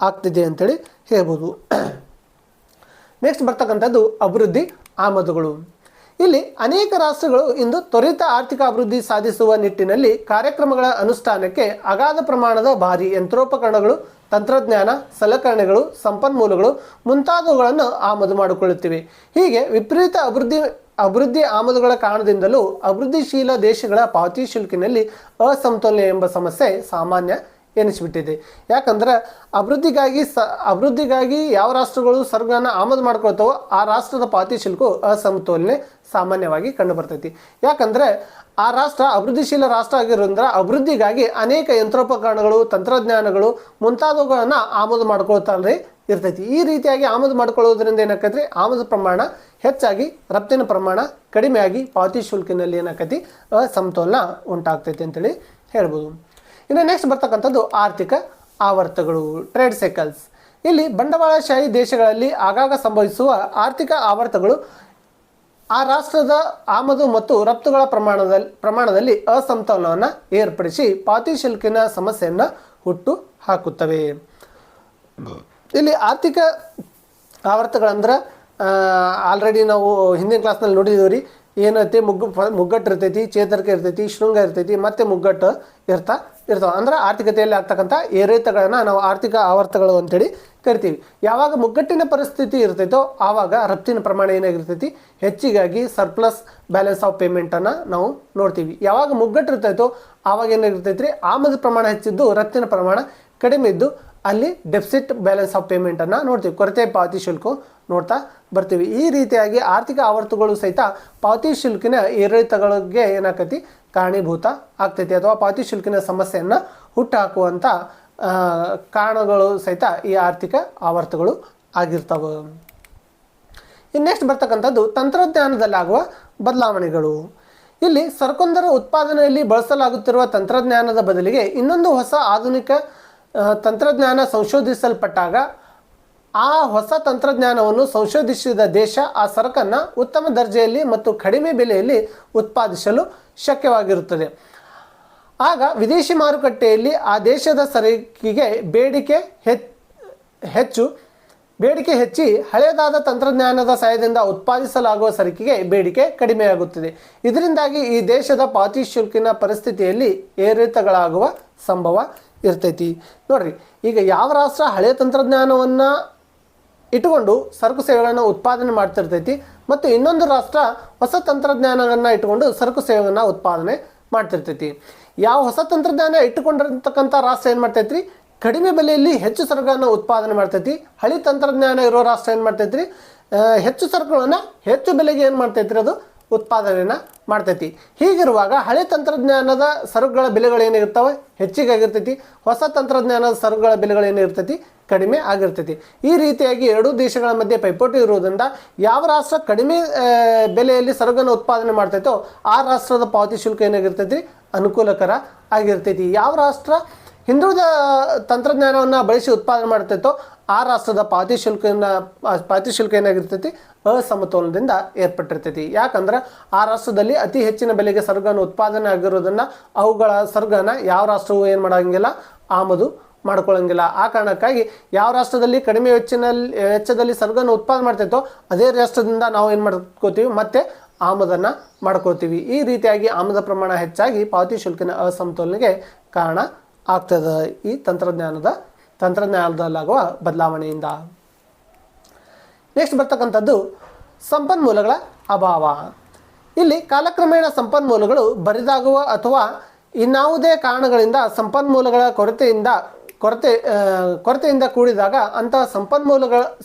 ಆಗ್ತಿದೆ ಅಂತೇಳಿ ಹೇಳ್ಬೋದು. ನೆಕ್ಸ್ಟ್ ಬರ್ತಕ್ಕಂಥದ್ದು ಅಭಿವೃದ್ಧಿ ಆಮದುಗಳು. ಇಲ್ಲಿ ಅನೇಕ ರಾಷ್ಟ್ರಗಳು ಇಂದು ತ್ವರಿತ ಆರ್ಥಿಕ ಅಭಿವೃದ್ಧಿ ಸಾಧಿಸುವ ನಿಟ್ಟಿನಲ್ಲಿ ಕಾರ್ಯಕ್ರಮಗಳ ಅನುಷ್ಠಾನಕ್ಕೆ ಅಗಾಧ ಪ್ರಮಾಣದ ಭಾರಿ ಯಂತ್ರೋಪಕರಣಗಳು, ತಂತ್ರಜ್ಞಾನ, ಸಲಕರಣೆಗಳು, ಸಂಪನ್ಮೂಲಗಳು ಮುಂತಾದವುಗಳನ್ನು ಆಮದು ಮಾಡಿಕೊಳ್ಳುತ್ತಿವೆ. ಹೀಗೆ ವಿಪರೀತ ಅಭಿವೃದ್ಧಿ ಆಮದುಗಳ ಕಾರಣದಿಂದಲೂ ಅಭಿವೃದ್ಧಿಶೀಲ ದೇಶಗಳ ಪಾವತಿ ಶುಲ್ಕಿನಲ್ಲಿ ಅಸಮತೋಲನೆ ಎಂಬ ಸಮಸ್ಯೆ ಸಾಮಾನ್ಯ ಎನಿಸಿಬಿಟ್ಟಿದೆ. ಯಾಕಂದ್ರೆ ಅಭಿವೃದ್ಧಿಗಾಗಿ ಯಾವ ರಾಷ್ಟ್ರಗಳು ಸರಕನ್ನು ಆಮದು ಮಾಡ್ಕೊಳ್ತಾವೋ ಆ ರಾಷ್ಟ್ರದ ಪಾವತಿ ಶುಲ್ಕು ಅಸಮತೋಲನೆ ಸಾಮಾನ್ಯವಾಗಿ ಕಂಡುಬರ್ತೈತಿ. ಯಾಕಂದರೆ ಆ ರಾಷ್ಟ್ರ ಅಭಿವೃದ್ಧಿಶೀಲ ರಾಷ್ಟ್ರ ಆಗಿರೋದ್ರಿಂದ ಅಭಿವೃದ್ಧಿಗಾಗಿ ಅನೇಕ ಯಂತ್ರೋಪಕರಣಗಳು, ತಂತ್ರಜ್ಞಾನಗಳು ಮುಂತಾದವುಗಳನ್ನು ಆಮದು ಮಾಡ್ಕೊಳ್ತಾನೆ ಇರ್ತೈತಿ. ಈ ರೀತಿಯಾಗಿ ಆಮದು ಮಾಡ್ಕೊಳ್ಳೋದ್ರಿಂದ ಏನಾಕೈತಿ, ಆಮದು ಪ್ರಮಾಣ ಹೆಚ್ಚಾಗಿ ರಫ್ತಿನ ಪ್ರಮಾಣ ಕಡಿಮೆಯಾಗಿ ಪಾವತಿ ಶುಲ್ಕಿನಲ್ಲಿ ಏನಾಕೈತಿ ಅಸಮತೋಲನ ಉಂಟಾಗ್ತೈತಿ ಅಂತೇಳಿ ಹೇಳ್ಬೋದು. ಇನ್ನು ನೆಕ್ಸ್ಟ್ ಬರ್ತಕ್ಕಂಥದ್ದು ಆರ್ಥಿಕ ಆವರ್ತಗಳು, ಟ್ರೇಡ್ ಸೈಕಲ್ಸ್. ಇಲ್ಲಿ ಬಂಡವಾಳಶಾಹಿ ದೇಶಗಳಲ್ಲಿ ಆಗಾಗ ಸಂಭವಿಸುವ ಆರ್ಥಿಕ ಆವರ್ತಗಳು ಆ ರಾಷ್ಟ್ರದ ಆಮದು ಮತ್ತು ರಫ್ತುಗಳ ಪ್ರಮಾಣದಲ್ಲಿ ಅಸಮತೋಲನವನ್ನು ಏರ್ಪಡಿಸಿ ಪಾವತಿ ಶುಲ್ಕಿನ ಸಮಸ್ಯೆಯನ್ನು ಹುಟ್ಟು ಹಾಕುತ್ತವೆ. ಇಲ್ಲಿ ಆರ್ಥಿಕ ಆವರ್ತಗಳಂದ್ರೆ ಆಲ್ರೆಡಿ ನಾವು ಹಿಂದಿನ ಕ್ಲಾಸ್ನಲ್ಲಿ ನೋಡಿದ್ದೀವಿ ರೀ. ಏನೈತಿ, ಮುಗ್ಗಟ್ಟು ಇರ್ತೈತಿ, ಚೇತರಿಕೆ ಇರ್ತೈತಿ, ಶೃಂಗ ಇರ್ತೈತಿ, ಮತ್ತು ಮುಗ್ಗಟ್ಟು ಇರ್ತಾವೆ. ಅಂದ್ರೆ ಆರ್ಥಿಕತೆಯಲ್ಲಿ ಆಗ್ತಕ್ಕಂಥ ಏರಿಳಿತಗಳನ್ನು ನಾವು ಆರ್ಥಿಕ ಆವರ್ತಗಳು ಅಂತೇಳಿ ಕರಿತೀವಿ. ಯಾವಾಗ ಮುಗ್ಗಟ್ಟಿನ ಪರಿಸ್ಥಿತಿ ಇರ್ತೈತೋ ಆವಾಗ ರಫ್ತಿನ ಪ್ರಮಾಣ ಏನಾಗಿರ್ತೈತಿ, ಹೆಚ್ಚಿಗಾಗಿ ಸರ್ಪ್ಲಸ್ ಬ್ಯಾಲೆನ್ಸ್ ಆಫ್ ಪೇಮೆಂಟನ್ನು ನಾವು ನೋಡ್ತೀವಿ. ಯಾವಾಗ ಮುಗ್ಗಟ್ಟು ಇರ್ತೈತೋ ಆವಾಗ ಏನಾಗಿರ್ತೈತಿ ರೀ, ಆಮದು ಪ್ರಮಾಣ ಹೆಚ್ಚಿದ್ದು ರಫ್ತಿನ ಪ್ರಮಾಣ ಕಡಿಮೆ ಇದ್ದು ಅಲ್ಲಿ ಡೆಫಿಸಿಟ್ ಬ್ಯಾಲೆನ್ಸ್ ಆಫ್ ಪೇಮೆಂಟನ್ನು ನೋಡ್ತೀವಿ, ಕೊರತೆ ಪಾವತಿ ಶುಲ್ಕ ನೋಡ್ತಾ ಬರ್ತೀವಿ. ಈ ರೀತಿಯಾಗಿ ಆರ್ಥಿಕ ಆವರ್ತಗಳು ಸಹಿತ ಪಾವತಿ ಶುಲ್ಕಿನ ಏರಿಳಿತಗಳಿಗೆ ಏನಾಕತಿ ಕಾರಣೀಭೂತ ಆಗ್ತೈತಿ ಅಥವಾ ಪಾವತಿ ಶುಲ್ಕಿನ ಸಮಸ್ಯೆಯನ್ನು ಹುಟ್ಟುಹಾಕುವಂಥ ಕಾರಣಗಳು ಸಹಿತ ಈ ಆರ್ಥಿಕ ಆವರ್ತಗಳು ಆಗಿರ್ತವೆ. ಇನ್ನು ನೆಕ್ಸ್ಟ್ ಬರ್ತಕ್ಕಂಥದ್ದು ತಂತ್ರಜ್ಞಾನದಲ್ಲಾಗುವ ಬದಲಾವಣೆಗಳು. ಇಲ್ಲಿ ಸರಕೊಂದರ ಉತ್ಪಾದನೆಯಲ್ಲಿ ಬಳಸಲಾಗುತ್ತಿರುವ ತಂತ್ರಜ್ಞಾನದ ಬದಲಿಗೆ ಇನ್ನೊಂದು ಹೊಸ ಆಧುನಿಕ ತಂತ್ರಜ್ಞಾನ ಸಂಶೋಧಿಸಲ್ಪಟ್ಟಾಗ ಆ ಹೊಸ ತಂತ್ರಜ್ಞಾನವನ್ನು ಸಂಶೋಧಿಸಿದ ದೇಶ ಆ ಸರಕನ್ನು ಉತ್ತಮ ದರ್ಜೆಯಲ್ಲಿ ಮತ್ತು ಕಡಿಮೆ ಬೆಲೆಯಲ್ಲಿ ಉತ್ಪಾದಿಸಲು ಶಕ್ಯವಾಗಿರುತ್ತದೆ. ಆಗ ವಿದೇಶಿ ಮಾರುಕಟ್ಟೆಯಲ್ಲಿ ಆ ದೇಶದ ಸರಕಿಗೆ ಬೇಡಿಕೆ ಹೆಚ್ಚಿ ಹಳೆಯದಾದ ತಂತ್ರಜ್ಞಾನದ ಸಹಾಯದಿಂದ ಉತ್ಪಾದಿಸಲಾಗುವ ಸರಕಿಗೆ ಬೇಡಿಕೆ ಕಡಿಮೆಯಾಗುತ್ತದೆ. ಇದರಿಂದಾಗಿ ಈ ದೇಶದ ಪಾವತಿ ಶುಲ್ಕಿನ ಪರಿಸ್ಥಿತಿಯಲ್ಲಿ ಏರಿಳಿತಗಳಾಗುವ ಸಂಭವ ಇರ್ತೈತಿ. ನೋಡ್ರಿ, ಈಗ ಯಾವ ರಾಷ್ಟ್ರ ಹಳೆಯ ತಂತ್ರಜ್ಞಾನವನ್ನು ಇಟ್ಟುಕೊಂಡು ಸರಕು ಸೇವೆಗಳನ್ನು ಉತ್ಪಾದನೆ ಮಾಡ್ತಿರ್ತೈತಿ ಮತ್ತು ಇನ್ನೊಂದು ರಾಷ್ಟ್ರ ಹೊಸ ತಂತ್ರಜ್ಞಾನವನ್ನು ಇಟ್ಟುಕೊಂಡು ಸರಕು ಸೇವೆಯನ್ನು ಉತ್ಪಾದನೆ ಮಾಡ್ತಿರ್ತೈತಿ. ಯಾವ ಹೊಸ ತಂತ್ರಜ್ಞಾನ ಇಟ್ಟುಕೊಂಡಿರ್ತಕ್ಕಂಥ ರಾಷ್ಟ್ರ ಏನು ಮಾಡ್ತೈತ್ರಿ, ಕಡಿಮೆ ಬೆಲೆಯಲ್ಲಿ ಹೆಚ್ಚು ಸರಕನ್ನು ಉತ್ಪಾದನೆ ಮಾಡ್ತೈತಿ. ಹಳಿ ತಂತ್ರಜ್ಞಾನ ಇರೋ ರಾಷ್ಟ್ರ ಏನು ಮಾಡ್ತೈತ್ರಿ, ಹೆಚ್ಚು ಸರಕುಗಳನ್ನು ಹೆಚ್ಚು ಬೆಲೆಗೆ ಏನು ಮಾಡ್ತೈತ್ರಿ, ಅದು ಉತ್ಪಾದನೆಯನ್ನು ಮಾಡ್ತೈತಿ. ಹೀಗಿರುವಾಗ ಹಳೆ ತಂತ್ರಜ್ಞಾನದ ಸರಕುಗಳ ಬೆಲೆಗಳೇನಿರ್ತವೆ ಹೆಚ್ಚಿಗೆ ಆಗಿರ್ತೈತಿ, ಹೊಸ ತಂತ್ರಜ್ಞಾನದ ಸರಕುಗಳ ಬೆಲೆಗಳೇನಿರ್ತೈತಿ ಕಡಿಮೆ ಆಗಿರ್ತೈತಿ. ಈ ರೀತಿಯಾಗಿ ಎರಡೂ ದೇಶಗಳ ಮಧ್ಯೆ ಪೈಪೋಟಿ ಇರುವುದರಿಂದ ಯಾವ ರಾಷ್ಟ್ರ ಕಡಿಮೆ ಬೆಲೆಯಲ್ಲಿ ಸರಕನ್ನು ಉತ್ಪಾದನೆ ಮಾಡ್ತೈತೋ ಆ ರಾಷ್ಟ್ರದ ಪಾವತಿ ಶುಲ್ಕ ಏನಾಗಿರ್ತೈತಿ ಅನುಕೂಲಕರ ಆಗಿರ್ತೈತಿ. ಯಾವ ರಾಷ್ಟ್ರ ಹಿಂದುಳಿದ ತಂತ್ರಜ್ಞಾನವನ್ನು ಬಳಸಿ ಉತ್ಪಾದನೆ ಮಾಡ್ತೈತೋ ಆ ರಾಷ್ಟ್ರದ ಪಾವತಿ ಶುಲ್ಕ ಏನಾಗಿರ್ತೈತಿ ಅಸಮತೋಲನದಿಂದ ಏರ್ಪಟ್ಟಿರ್ತೈತಿ. ಯಾಕಂದ್ರೆ ಆ ರಾಷ್ಟ್ರದಲ್ಲಿ ಅತಿ ಹೆಚ್ಚಿನ ಬೆಲೆಗೆ ಸರಕನ್ನು ಉತ್ಪಾದನೆ ಆಗಿರೋದನ್ನು ಅವುಗಳ ಸರಕನ್ನು ಯಾವ ರಾಷ್ಟ್ರವೂ ಏನು ಮಾಡೋಂಗಿಲ್ಲ, ಆಮದು ಮಾಡ್ಕೊಳ್ಳೋಂಗಿಲ್ಲ. ಆ ಕಾರಣಕ್ಕಾಗಿ ಯಾವ ರಾಷ್ಟ್ರದಲ್ಲಿ ಕಡಿಮೆ ವೆಚ್ಚದಲ್ಲಿ ಸರಕನ್ನು ಉತ್ಪಾದನೆ ಮಾಡ್ತೈತೋ ಅದೇ ರಾಷ್ಟ್ರದಿಂದ ನಾವು ಏನು ಮಾಡ್ಕೋತೀವಿ, ಮತ್ತೆ ಆಮದನ್ನು ಮಾಡ್ಕೋತೀವಿ. ಈ ರೀತಿಯಾಗಿ ಆಮದ ಪ್ರಮಾಣ ಹೆಚ್ಚಾಗಿ ಪಾವತಿ ಶುಲ್ಕಿನ ಅಸಮತೋಲನೆಗೆ ಕಾರಣ ಆಗ್ತದೆ ಈ ತಂತ್ರಜ್ಞಾನದಲ್ಲಾಗುವ ಬದಲಾವಣೆಯಿಂದ. ನೆಕ್ಸ್ಟ್ ಬರ್ತಕ್ಕಂಥದ್ದು ಸಂಪನ್ಮೂಲಗಳ ಅಭಾವ. ಇಲ್ಲಿ ಕಾಲಕ್ರಮೇಣ ಸಂಪನ್ಮೂಲಗಳು ಬರಿದಾಗುವ ಅಥವಾ ಇನ್ನಾವುದೇ ಕಾರಣಗಳಿಂದ ಸಂಪನ್ಮೂಲಗಳ ಕೊರತೆಯಿಂದ ಕೂಡಿದಾಗ ಅಂತಹ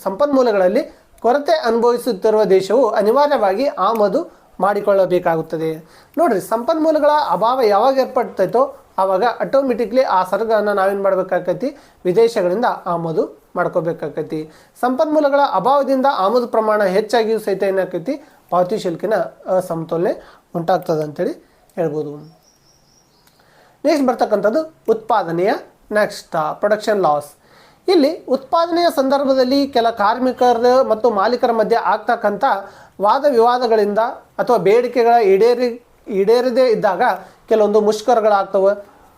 ಸಂಪನ್ಮೂಲಗಳಲ್ಲಿ ಕೊರತೆ ಅನುಭವಿಸುತ್ತಿರುವ ದೇಶವು ಅನಿವಾರ್ಯವಾಗಿ ಆಮದು ಮಾಡಿಕೊಳ್ಳಬೇಕಾಗುತ್ತದೆ. ನೋಡ್ರಿ, ಸಂಪನ್ಮೂಲಗಳ ಅಭಾವ ಯಾವಾಗ ಏರ್ಪಡ್ತೈತೋ ಆವಾಗ ಆಟೋಮೆಟಿಕ್ಲಿ ಆ ಸರಕನ್ನು ನಾವೇನು ಮಾಡಬೇಕಾಗೈತಿ, ವಿದೇಶಗಳಿಂದ ಆಮದು ಮಾಡ್ಕೋಬೇಕಾಗೈತಿ. ಸಂಪನ್ಮೂಲಗಳ ಅಭಾವದಿಂದ ಆಮದು ಪ್ರಮಾಣ ಹೆಚ್ಚಾಗಿಯೂ ಸಹಿತ ಏನಾಕೈತಿ ಪಾವತಿ ಶುಲ್ಕಿನ ಅಸಮತೋಲನೆ ಉಂಟಾಗ್ತದೆ ಅಂತೇಳಿ ಹೇಳ್ಬೋದು. ನೆಕ್ಸ್ಟ್ ಬರ್ತಕ್ಕಂಥದ್ದು ಉತ್ಪಾದನೆಯ ಪ್ರೊಡಕ್ಷನ್ ಲಾಸ್. ಇಲ್ಲಿ ಉತ್ಪಾದನೆಯ ಸಂದರ್ಭದಲ್ಲಿ ಕೆಲ ಕಾರ್ಮಿಕರ ಮತ್ತು ಮಾಲೀಕರ ಮಧ್ಯೆ ಆಗ್ತಕ್ಕಂಥ ವಾದ ವಿವಾದಗಳಿಂದ ಅಥವಾ ಬೇಡಿಕೆಗಳ ಈಡೇರದೇ ಇದ್ದಾಗ ಕೆಲವೊಂದು ಮುಷ್ಕರಗಳಾಗ್ತವೆ.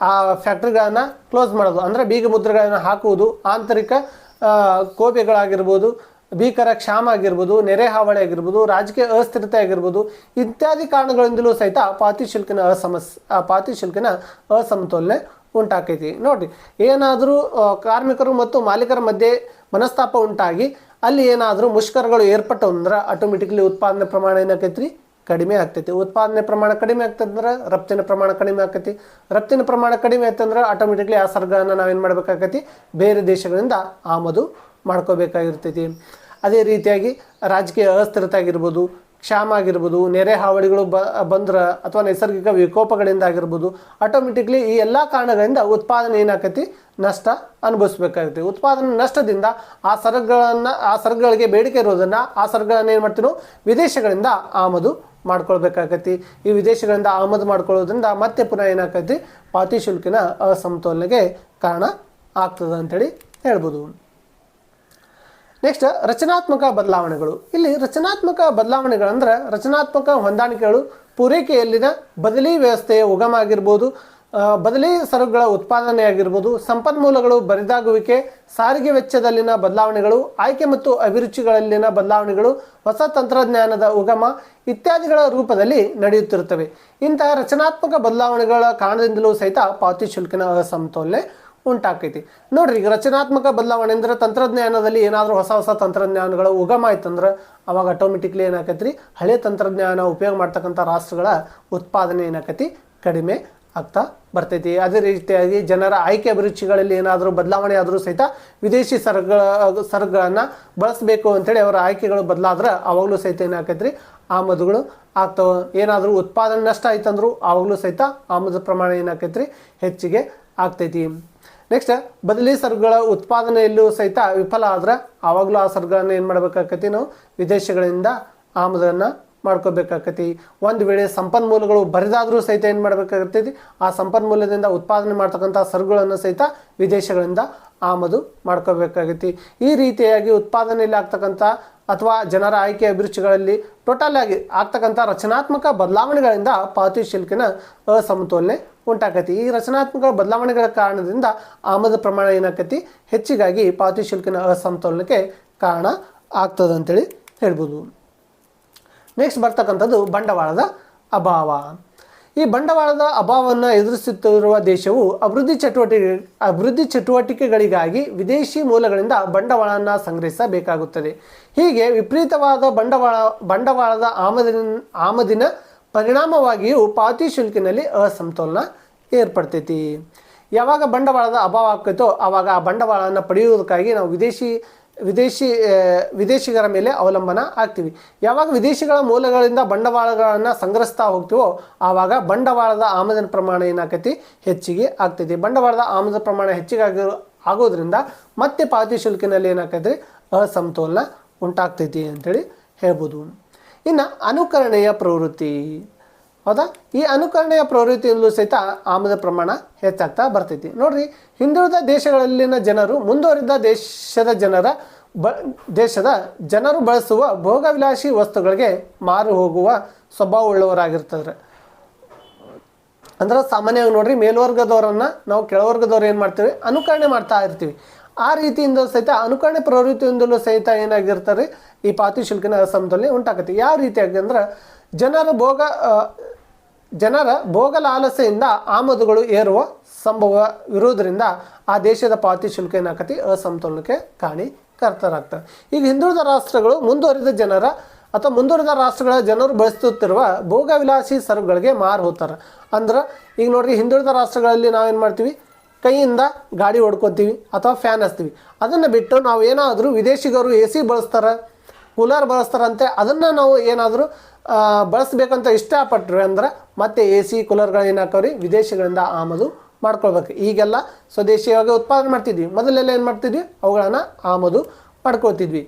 ಆ ಫ್ಯಾಕ್ಟ್ರಿಗಳನ್ನು ಕ್ಲೋಸ್ ಮಾಡೋದು ಅಂದರೆ ಬೀಗ ಮುದ್ರೆಗಳನ್ನು ಹಾಕುವುದು, ಆಂತರಿಕ ಕೋಬೆಗಳಾಗಿರ್ಬೋದು, ಭೀಕರ ಕ್ಷಾಮ ಆಗಿರ್ಬೋದು, ನೆರೆ ಹಾವಳಿ ಆಗಿರ್ಬೋದು, ರಾಜಕೀಯ ಅಸ್ಥಿರತೆ ಆಗಿರ್ಬೋದು, ಇತ್ಯಾದಿ ಕಾರಣಗಳಿಂದಲೂ ಸಹಿತ ಪಾವತಿ ಶುಲ್ಕಿನ ಅಸಮತೋಲನೆ ಉಂಟಾಕೈತಿ. ನೋಡಿರಿ, ಏನಾದರೂ ಕಾರ್ಮಿಕರು ಮತ್ತು ಮಾಲೀಕರ ಮಧ್ಯೆ ಮನಸ್ತಾಪ ಉಂಟಾಗಿ ಅಲ್ಲಿ ಏನಾದರೂ ಮುಷ್ಕರಗಳು ಏರ್ಪಟ್ಟು ಅಂದ್ರೆ ಆಟೋಮೆಟಿಕ್ಲಿ ಉತ್ಪಾದನೆ ಪ್ರಮಾಣ ಏನಾಕೈತಿ ಕಡಿಮೆ ಆಗ್ತೈತಿ. ಉತ್ಪಾದನೆ ಪ್ರಮಾಣ ಕಡಿಮೆ ಆಗ್ತಂದ್ರೆ ರಫ್ತಿನ ಪ್ರಮಾಣ ಕಡಿಮೆ ಆಗ್ತೈತಿ. ರಫ್ತಿನ ಪ್ರಮಾಣ ಕಡಿಮೆ ಆಯ್ತಂದ್ರೆ ಆಟೋಮೆಟಿಕ್ಲಿ ಆ ಸರಕನ್ನು ನಾವೇನು ಮಾಡಬೇಕಾಗೈತಿ, ಬೇರೆ ದೇಶಗಳಿಂದ ಆಮದು ಮಾಡ್ಕೋಬೇಕಾಗಿರ್ತೈತಿ. ಅದೇ ರೀತಿಯಾಗಿ ರಾಜಕೀಯ ಅಸ್ಥಿರತೆ ಆಗಿರ್ಬೋದು, ಕ್ಷಾಮ ಆಗಿರ್ಬೋದು, ನೆರೆ ಹಾವಳಿಗಳು ಬಂದ್ರೆ ಅಥವಾ ನೈಸರ್ಗಿಕ ವಿಕೋಪಗಳಿಂದ ಆಗಿರ್ಬೋದು, ಆಟೋಮೆಟಿಕ್ಲಿ ಈ ಎಲ್ಲ ಕಾರಣಗಳಿಂದ ಉತ್ಪಾದನೆ ಏನಾಕೈತಿ ನಷ್ಟ ಅನುಭವಿಸ್ಬೇಕಾಗುತ್ತೆ. ಉತ್ಪಾದನೆ ನಷ್ಟದಿಂದ ಆ ಸರಕುಗಳಿಗೆ ಬೇಡಿಕೆ ಇರೋದನ್ನು ಆ ಸರಕುಗಳನ್ನು ಏನು ಮಾಡ್ತೀವಿ ನಾವು ವಿದೇಶಗಳಿಂದ ಆಮದು ಮಾಡ್ಕೊಳ್ಬೇಕಾಗತ್ತಿ. ಈ ವಿದೇಶಗಳಿಂದ ಆಮದು ಮಾಡ್ಕೊಳ್ಳೋದ್ರಿಂದ ಮತ್ತೆ ಪುನಃ ಏನಾಕೈತಿ ಪಾವತಿ ಶುಲ್ಕಿನ ಅಸಮತೋಲನೆಗೆ ಕಾರಣ ಆಗ್ತದೆ ಅಂಥೇಳಿ ಹೇಳ್ಬೋದು. ನೆಕ್ಸ್ಟ್ ರಚನಾತ್ಮಕ ಬದಲಾವಣೆಗಳು. ಇಲ್ಲಿ ರಚನಾತ್ಮಕ ಬದಲಾವಣೆಗಳಂದ್ರೆ ರಚನಾತ್ಮಕ ಹೊಂದಾಣಿಕೆಗಳು ಪೂರೈಕೆಯಲ್ಲಿನ ಬದಲಿ ವ್ಯವಸ್ಥೆಯ ಉಗಮ ಆಗಿರ್ಬೋದು, ಬದಲಿ ಸರಕುಗಳ ಉತ್ಪಾದನೆ ಆಗಿರ್ಬೋದು, ಸಂಪನ್ಮೂಲಗಳು ಬರಿದಾಗುವಿಕೆ, ಸಾರಿಗೆ ವೆಚ್ಚದಲ್ಲಿನ ಬದಲಾವಣೆಗಳು, ಆಯ್ಕೆ ಮತ್ತು ಅಭಿರುಚಿಗಳಲ್ಲಿನ ಬದಲಾವಣೆಗಳು, ಹೊಸ ತಂತ್ರಜ್ಞಾನದ ಉಗಮ ಇತ್ಯಾದಿಗಳ ರೂಪದಲ್ಲಿ ನಡೆಯುತ್ತಿರುತ್ತವೆ. ಇಂತಹ ರಚನಾತ್ಮಕ ಬದಲಾವಣೆಗಳ ಕಾರಣದಿಂದಲೂ ಸಹಿತ ಪಾವತಿ ಶುಲ್ಕಿನ ಅಸಮತೋಲನೆ ಉಂಟಾಕೈತಿ. ನೋಡ್ರಿ, ಈಗ ರಚನಾತ್ಮಕ ಬದಲಾವಣೆ ಅಂದ್ರೆ ತಂತ್ರಜ್ಞಾನದಲ್ಲಿ ಏನಾದರೂ ಹೊಸ ತಂತ್ರಜ್ಞಾನಗಳ ಉಗಮ ಆಯ್ತಂದ್ರೆ ಅವಾಗ ಆಟೋಮೆಟಿಕ್ಲಿ ಏನಾಕೈತಿ ಹಳೆ ತಂತ್ರಜ್ಞಾನ ಉಪಯೋಗ ಮಾಡ್ತಕ್ಕಂಥ ರಾಷ್ಟ್ರಗಳ ಉತ್ಪಾದನೆ ಏನಾಕೈತಿ ಕಡಿಮೆ ಆಗ್ತಾ ಬರ್ತೈತಿ. ಅದೇ ರೀತಿಯಾಗಿ ಜನರ ಆಯ್ಕೆ ಅಭಿರುಚಿಗಳಲ್ಲಿ ಏನಾದರೂ ಬದಲಾವಣೆ ಆದರೂ ಸಹಿತ ವಿದೇಶಿ ಸರಕುಗಳನ್ನು ಬಳಸಬೇಕು ಅಂತೇಳಿ ಅವರ ಆಯ್ಕೆಗಳು ಬದಲಾದ್ರೆ ಅವಾಗಲೂ ಸಹಿತ ಏನಾಕೈತ್ರಿ ಆಮದುಗಳು ಆಗ್ತವೆ. ಏನಾದರೂ ಉತ್ಪಾದನೆ ನಷ್ಟ ಆಯ್ತಂದ್ರೂ ಆವಾಗಲೂ ಸಹಿತ ಆಮದು ಪ್ರಮಾಣ ಏನಾಕೈತ್ರಿ ಹೆಚ್ಚಿಗೆ ಆಗ್ತೈತಿ. ನೆಕ್ಸ್ಟ್ ಬದಲಿ ಸರಕುಗಳ ಉತ್ಪಾದನೆಯಲ್ಲೂ ಸಹಿತ ವಿಫಲ ಆದ್ರೆ ಆವಾಗಲೂ ಆ ಸರಕುಗಳನ್ನು ಏನು ಮಾಡಬೇಕಾಕತಿ ನಾವು ವಿದೇಶಗಳಿಂದ ಆಮದನ್ನು ಮಾಡ್ಕೋಬೇಕಾಕತಿ. ಒಂದು ವೇಳೆ ಸಂಪನ್ಮೂಲಗಳು ಬರಿದಾದರೂ ಸಹಿತ ಏನು ಮಾಡಬೇಕಾಗ್ತೈತಿ ಆ ಸಂಪನ್ಮೂಲದಿಂದ ಉತ್ಪಾದನೆ ಮಾಡ್ತಕ್ಕಂಥ ಸರಕುಗಳನ್ನು ಸಹಿತ ವಿದೇಶಗಳಿಂದ ಆಮದು ಮಾಡ್ಕೋಬೇಕಾಗೈತಿ. ಈ ರೀತಿಯಾಗಿ ಉತ್ಪಾದನೆಯಲ್ಲಿ ಆಗ್ತಕ್ಕಂಥ ಅಥವಾ ಜನರ ಆಯ್ಕೆ ಅಭಿರುಚಿಗಳಲ್ಲಿ ಟೋಟಲ್ ಆಗಿ ಆಗ್ತಕ್ಕಂಥ ರಚನಾತ್ಮಕ ಬದಲಾವಣೆಗಳಿಂದ ಪಾವತಿ ಶುಲ್ಕಿನ ಅಸಮತೋಲನೆ ಉಂಟಾಕತಿ. ಈ ರಚನಾತ್ಮಕ ಬದಲಾವಣೆಗಳ ಕಾರಣದಿಂದ ಆಮದು ಪ್ರಮಾಣ ಏನಾಕತಿ ಹೆಚ್ಚಿಗಾಗಿ ಪಾವತಿ ಶುಲ್ಕಿನ ಅಸಮತೋಲನಕ್ಕೆ ಕಾರಣ ಆಗ್ತದೆ ಅಂತೇಳಿ ಹೇಳ್ಬೋದು. ನೆಕ್ಸ್ಟ್ ಬರ್ತಕ್ಕಂಥದ್ದು ಬಂಡವಾಳದ ಅಭಾವ. ಈ ಬಂಡವಾಳದ ಅಭಾವವನ್ನು ಎದುರಿಸುತ್ತಿರುವ ದೇಶವು ಅಭಿವೃದ್ಧಿ ಚಟುವಟಿಕೆಗಳಿಗಾಗಿ ವಿದೇಶಿ ಮೂಲಗಳಿಂದ ಬಂಡವಾಳವನ್ನು ಸಂಗ್ರಹಿಸಬೇಕಾಗುತ್ತದೆ. ಹೀಗೆ ವಿಪರೀತವಾದ ಬಂಡವಾಳದ ಆಮದಿನ ಪರಿಣಾಮವಾಗಿಯೂ ಪಾವತಿ ಶುಲ್ಕಿನಲ್ಲಿ ಅಸಮತೋಲನ ಏರ್ಪಡ್ತೈತಿ. ಯಾವಾಗ ಬಂಡವಾಳದ ಅಭಾವ ಆಗ್ತೈತೋ ಆವಾಗ ಆ ಬಂಡವಾಳವನ್ನು ಪಡೆಯುವುದಕ್ಕಾಗಿ ನಾವು ವಿದೇಶಿಗರ ಮೇಲೆ ಅವಲಂಬನ ಆಗ್ತೀವಿ. ಯಾವಾಗ ವಿದೇಶಿಗಳ ಮೂಲಗಳಿಂದ ಬಂಡವಾಳಗಳನ್ನು ಸಂಗ್ರಹಿಸ್ತಾ ಹೋಗ್ತೀವೋ ಆವಾಗ ಬಂಡವಾಳದ ಆಮದಿನ ಪ್ರಮಾಣ ಏನಾಕೈತಿ ಹೆಚ್ಚಿಗೆ ಆಗ್ತೈತಿ. ಬಂಡವಾಳದ ಆಮದ ಪ್ರಮಾಣ ಹೆಚ್ಚಿಗೆ ಆಗೋದ್ರಿಂದ ಮತ್ತೆ ಪಾವತಿ ಶುಲ್ಕಿನಲ್ಲಿ ಏನಾಕೈತಿ ಅಸಮತೋಲನ ಉಂಟಾಗ್ತೈತಿ ಅಂತೇಳಿ ಹೇಳ್ಬೋದು. ಇನ್ನು ಅನುಕರಣೆಯ ಪ್ರವೃತ್ತಿ. ಹೌದಾ, ಈ ಅನುಕರಣೆಯ ಪ್ರವೃತ್ತಿಯಲ್ಲೂ ಸಹಿತ ಆಮದ ಪ್ರಮಾಣ ಹೆಚ್ಚಾಗ್ತಾ ಬರ್ತೈತಿ. ನೋಡ್ರಿ, ಹಿಂದುಳಿದ ದೇಶಗಳಲ್ಲಿನ ಜನರು ಮುಂದುವರಿದ ದೇಶದ ಜನರು ಬಳಸುವ ಭೋಗವಿಲಾಸಿ ವಸ್ತುಗಳಿಗೆ ಮಾರು ಹೋಗುವ ಸ್ವಭಾವವುಳ್ಳವರಾಗಿರ್ತಾರೆ. ಅಂದ್ರೆ ಸಾಮಾನ್ಯವಾಗಿ ನೋಡ್ರಿ, ಮೇಲ್ವರ್ಗದವರನ್ನು ನಾವು ಕೆಳವರ್ಗದವ್ರು ಏನು ಮಾಡ್ತೀವಿ ಅನುಕರಣೆ ಮಾಡ್ತಾ ಇರ್ತೀವಿ. ಆ ರೀತಿಯಿಂದ ಸಹಿತ ಅನುಕರಣೆ ಪ್ರವೃತ್ತಿಯಿಂದಲೂ ಸಹಿತ ಏನಾಗಿರ್ತಾರೆ ಈ ಪಾವತಿ ಶುಲ್ಕಿನ ಅಸಮತೋಲನೆ ಉಂಟಾಗತ್ತೆ. ಯಾವ ರೀತಿಯಾಗಿ ಅಂದ್ರೆ ಜನರ ಭೋಗ ಲಾಲಸೆಯಿಂದ ಆಮದುಗಳು ಏರುವ ಸಂಭವ ಇರುವುದರಿಂದ ಆ ದೇಶದ ಪಾವತಿ ಶುಲ್ಕ ಏನಾಗತ್ತೆ ಅಸಮತೋಲನಕ್ಕೆ ಕಾರಣಕರ್ತರಾಗ್ತವೆ. ಈಗ ಹಿಂದುಳಿದ ರಾಷ್ಟ್ರಗಳು ಮುಂದುವರಿದ ರಾಷ್ಟ್ರಗಳ ಜನರು ಬಳಸುತ್ತಿರುವ ಭೋಗವಿಲಾಸಿ ಸರಕುಗಳಿಗೆ ಮಾರು ಹೋಗ್ತಾರೆ. ಅಂದ್ರೆ ಈಗ ನೋಡ್ರಿ, ಹಿಂದುಳಿದ ರಾಷ್ಟ್ರಗಳಲ್ಲಿ ನಾವೇನು ಮಾಡ್ತೀವಿ ಕೈಯಿಂದ ಗಾಡಿ ಹೊಡ್ಕೊತೀವಿ ಅಥವಾ ಫ್ಯಾನ್ ಹಚ್ತೀವಿ. ಅದನ್ನು ಬಿಟ್ಟು ನಾವು ಏನಾದರೂ ವಿದೇಶಿಗರು AC ಬಳಸ್ತಾರೆ, ಕೂಲರ್ ಬಳಸ್ತಾರಂತೆ, ಅದನ್ನು ನಾವು ಏನಾದರೂ ಬಳಸಬೇಕಂತ ಇಷ್ಟಪಟ್ಟರೆ ಅಂದ್ರೆ ಮತ್ತೆ AC ಕೂಲರ್ಗಳು ಏನಾಕವ್ರಿ ವಿದೇಶಗಳಿಂದ ಆಮದು ಮಾಡ್ಕೊಳ್ಬೇಕು. ಈಗೆಲ್ಲ ಸ್ವದೇಶಿಯಾಗಿ ಉತ್ಪಾದನೆ ಮಾಡ್ತಿದ್ವಿ, ಮೊದಲೆಲ್ಲ ಏನು ಮಾಡ್ತಿದ್ವಿ ಅವುಗಳನ್ನು ಆಮದು ಮಾಡ್ಕೊಳ್ತಿದ್ವಿ.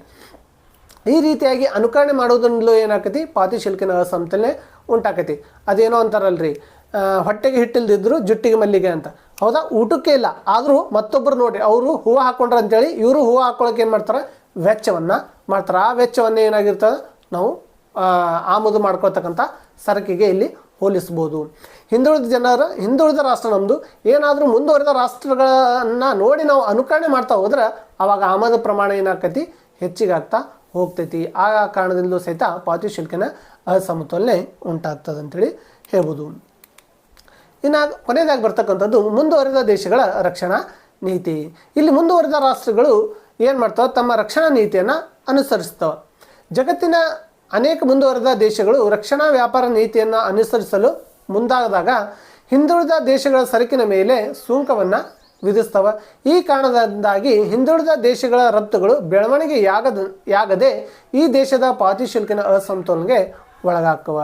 ಈ ರೀತಿಯಾಗಿ ಅನುಕರಣೆ ಮಾಡೋದ್ರಿಂದಲೂ ಏನಾಕತಿ ಪಾವತಿ ಶುಲ್ಕಿನ ಅಸಮತೋಲನೆ ಉಂಟಾಕತಿ. ಅದೇನೋ ಅಂತಾರಲ್ರಿ, ಹೊಟ್ಟೆಗೆ ಹಿಟ್ಟಿಲ್ದಿದ್ರು ಜುಟ್ಟಿಗೆ ಮಲ್ಲಿಗೆ ಅಂತ. ಹೌದಾ, ಊಟಕ್ಕೆ ಇಲ್ಲ ಆದರೂ ಮತ್ತೊಬ್ಬರು ನೋಡಿ ಅವರು ಹೂವು ಹಾಕ್ಕೊಂಡ್ರೆ ಅಂತೇಳಿ ಇವರು ಹೂವು ಹಾಕ್ಕೊಳಕ್ಕೆ ಏನು ಮಾಡ್ತಾರೆ, ವೆಚ್ಚವನ್ನು ಮಾಡ್ತಾರೆ. ಆ ವೆಚ್ಚವನ್ನು ಏನಾಗಿರ್ತದೆ ನಾವು ಆಮದು ಮಾಡ್ಕೊಳ್ತಕ್ಕಂಥ ಸರಕಿಗೆ ಇಲ್ಲಿ ಹೋಲಿಸ್ಬೋದು. ಹಿಂದುಳಿದ ರಾಷ್ಟ್ರ ನಮ್ಮದು, ಏನಾದರೂ ಮುಂದುವರೆದ ರಾಷ್ಟ್ರಗಳನ್ನು ನೋಡಿ ನಾವು ಅನುಕರಣೆ ಮಾಡ್ತಾ ಹೋದ್ರೆ ಆವಾಗ ಆಮದು ಪ್ರಮಾಣ ಏನಾಗ್ತೈತಿ, ಹೆಚ್ಚಿಗಾಗ್ತಾ ಹೋಗ್ತೈತಿ. ಆ ಕಾರಣದಿಂದಲೂ ಸಹಿತ ಪಾವತಿ ಶುಲ್ಕಿನ ಅಸಮತೋಲನೆ ಉಂಟಾಗ್ತದೆ ಅಂತೇಳಿ ಹೇಳ್ಬೋದು. ಇನ್ನು ಕೊನೆಯದಾಗಿ ಬರ್ತಕ್ಕಂಥದ್ದು ಮುಂದುವರೆದ ದೇಶಗಳ ರಕ್ಷಣಾ ನೀತಿ. ಇಲ್ಲಿ ಮುಂದುವರೆದ ರಾಷ್ಟ್ರಗಳು ಏನು ಮಾಡ್ತಾವೆ, ತಮ್ಮ ರಕ್ಷಣಾ ನೀತಿಯನ್ನು ಅನುಸರಿಸ್ತವೆ. ಜಗತ್ತಿನ ಅನೇಕ ಮುಂದುವರೆದ ದೇಶಗಳು ರಕ್ಷಣಾ ವ್ಯಾಪಾರ ನೀತಿಯನ್ನು ಅನುಸರಿಸಲು ಮುಂದಾದಾಗ ಹಿಂದುಳಿದ ದೇಶಗಳ ಸರಕಿನ ಮೇಲೆ ಸುಂಕವನ್ನು ವಿಧಿಸ್ತವೆ. ಈ ಕಾರಣದಿಂದಾಗಿ ಹಿಂದುಳಿದ ದೇಶಗಳ ರಫ್ತುಗಳು ಬೆಳವಣಿಗೆಯಾಗದೆ ಈ ದೇಶದ ಪಾವತಿ ಶುಲ್ಕಿನ ಅಸಮತೋಲನೆಗೆ ಒಳಗಾಗ್ತವ.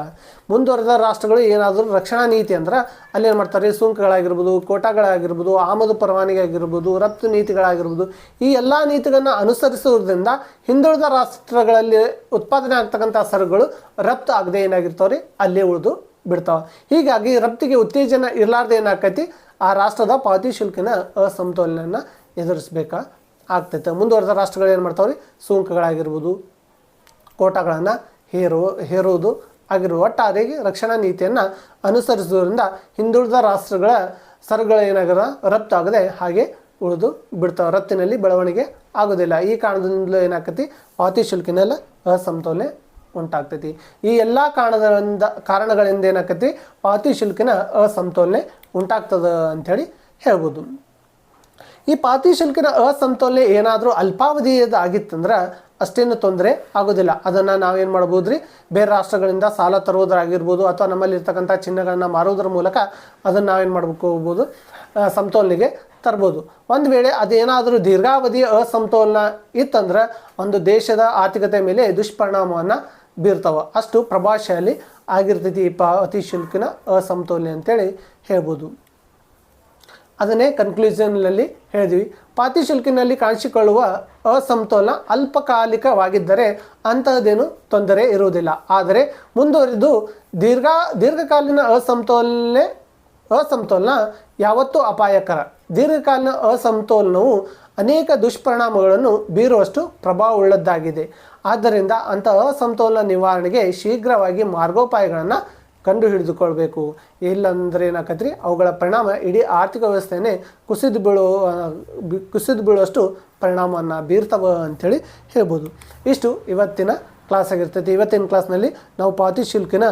ಮುಂದುವರೆದ ರಾಷ್ಟ್ರಗಳು ಏನಾದರೂ ರಕ್ಷಣಾ ನೀತಿ ಅಂದ್ರೆ ಅಲ್ಲೇನು ಮಾಡ್ತಾರೆ, ಸುಂಕಗಳಾಗಿರ್ಬೋದು, ಕೋಟಾಗಳಾಗಿರ್ಬೋದು, ಆಮದು ಪರವಾನಗಿ ಆಗಿರ್ಬೋದು, ರಫ್ತು ನೀತಿಗಳಾಗಿರ್ಬೋದು, ಈ ಎಲ್ಲ ನೀತಿಗಳನ್ನು ಅನುಸರಿಸುವುದರಿಂದ ಹಿಂದುಳಿದ ರಾಷ್ಟ್ರಗಳಲ್ಲಿ ಉತ್ಪಾದನೆ ಆಗ್ತಕ್ಕಂಥ ಸರಕುಗಳು ರಫ್ತು ಆಗದೆ ಏನಾಗಿರ್ತಾವ್ರಿ, ಅಲ್ಲೇ ಉಳಿದು ಬಿಡ್ತಾವೆ. ಹೀಗಾಗಿ ರಫ್ತಿಗೆ ಉತ್ತೇಜನ ಇರಲಾರ್ದೆ ಏನಾಗ್ತೈತಿ, ಆ ರಾಷ್ಟ್ರದ ಪಾವತಿ ಶುಲ್ಕಿನ ಅಸಮತೋಲನೆಯನ್ನು ಎದುರಿಸಬೇಕಾಗ್ತೈತೆ. ಮುಂದುವರೆದ ರಾಷ್ಟ್ರಗಳು ಏನು ಮಾಡ್ತಾವ್ರಿ, ಸುಂಕಗಳಾಗಿರ್ಬೋದು, ಕೋಟಾಗಳನ್ನು ಹೇರುವುದು ಆಗಿರುವ ಒಟ್ಟಾರೆಯಾಗಿ ರಕ್ಷಣಾ ನೀತಿಯನ್ನು ಅನುಸರಿಸುವುದರಿಂದ ಹಿಂದುಳಿದ ರಾಷ್ಟ್ರಗಳ ಸರಕುಗಳು ಏನಾಗಿರೋ ರಫ್ತು ಆಗದೆ ಹಾಗೆ ಉಳಿದು ಬಿಡ್ತಾವೆ, ರಫ್ತಿನಲ್ಲಿ ಬೆಳವಣಿಗೆ ಆಗೋದಿಲ್ಲ. ಈ ಕಾರಣದಿಂದಲೂ ಏನಾಗ್ತೈತಿ, ಪಾವತಿ ಶುಲ್ಕಿನೆಲ್ಲ ಅಸಮತೋಲನೆ ಉಂಟಾಗ್ತೈತಿ. ಈ ಎಲ್ಲ ಕಾರಣಗಳಿಂದ ಏನಾಗ್ತೈತಿ, ಪಾವತಿ ಶುಲ್ಕಿನ ಅಸಮತೋಲನೆ ಉಂಟಾಗ್ತದೆ ಅಂಥೇಳಿ ಹೇಳ್ಬೋದು. ಈ ಪಾವತಿ ಶುಲ್ಕಿನ ಅಸಮತೋಲನೆ ಏನಾದರೂ ಅಲ್ಪಾವಧಿಯದಾಗಿತ್ತಂದ್ರೆ ಅಷ್ಟೇನು ತೊಂದರೆ ಆಗೋದಿಲ್ಲ. ಅದನ್ನು ನಾವೇನು ಮಾಡ್ಬೋದು ರೀ, ಬೇರೆ ರಾಷ್ಟ್ರಗಳಿಂದ ಸಾಲ ತರುವುದಾಗಿರ್ಬೋದು ಅಥವಾ ನಮ್ಮಲ್ಲಿರ್ತಕ್ಕಂಥ ಚಿನ್ನಗಳನ್ನು ಮಾರುವುದರ ಮೂಲಕ ಅದನ್ನು ನಾವೇನು ಹೋಗ್ಬೋದು, ಸಮತೋಲನೆಗೆ ತರ್ಬೋದು. ಒಂದು ವೇಳೆ ಅದೇನಾದರೂ ದೀರ್ಘಾವಧಿಯ ಅಸಮತೋಲನ ಇತ್ತಂದ್ರೆ ಒಂದು ದೇಶದ ಆರ್ಥಿಕತೆ ಮೇಲೆ ದುಷ್ಪರಿಣಾಮವನ್ನು ಬೀರ್ತಾವೆ. ಅಷ್ಟು ಪ್ರಭಾವಶಾಲಿ ಆಗಿರ್ತೈತಿ ಈ ಪಾವತಿ ಶುಲ್ಕಿನ ಅಸಮತೋಲನೆ ಅಂತೇಳಿ ಹೇಳ್ಬೋದು. ಅದನ್ನೇ ಕನ್ಕ್ಲೂಷನ್ನಲ್ಲಿ ಹೇಳಿದ್ವಿ. ಪಾವತಿ ಶುಲ್ಕಿನಲ್ಲಿ ಕಾಣಿಸಿಕೊಳ್ಳುವ ಅಸಮತೋಲನ ಅಲ್ಪಕಾಲಿಕವಾಗಿದ್ದರೆ ಅಂತಹದ್ದೇನು ತೊಂದರೆ ಇರುವುದಿಲ್ಲ. ಆದರೆ ಮುಂದುವರಿದು ದೀರ್ಘಕಾಲೀನ ಅಸಮತೋಲನ ಯಾವತ್ತೂ ಅಪಾಯಕರ. ದೀರ್ಘಕಾಲೀನ ಅಸಮತೋಲನವು ಅನೇಕ ದುಷ್ಪರಿಣಾಮಗಳನ್ನು ಬೀರುವಷ್ಟು ಪ್ರಭಾವವುಳ್ಳದ್ದಾಗಿದೆ. ಆದ್ದರಿಂದ ಅಂತಹ ಅಸಮತೋಲನ ನಿವಾರಣೆಗೆ ಶೀಘ್ರವಾಗಿ ಮಾರ್ಗೋಪಾಯಗಳನ್ನು ಕಂಡುಹಿಡಿದುಕೊಳ್ಬೇಕು. ಇಲ್ಲಂದ್ರೆ ಏನಾಕತ್ರಿ, ಅವುಗಳ ಪರಿಣಾಮ ಇಡೀ ಆರ್ಥಿಕ ವ್ಯವಸ್ಥೆಯೇ ಕುಸಿದು ಬೀಳುವಷ್ಟು ಪರಿಣಾಮವನ್ನು ಬೀರ್ತವೆ ಅಂಥೇಳಿ ಹೇಳ್ಬೋದು. ಇಷ್ಟು ಇವತ್ತಿನ ಕ್ಲಾಸ್ ಆಗಿರ್ತೈತಿ. ಇವತ್ತಿನ ಕ್ಲಾಸ್ನಲ್ಲಿ ನಾವು ಪಾವತಿ ಶುಲ್ಕಿನ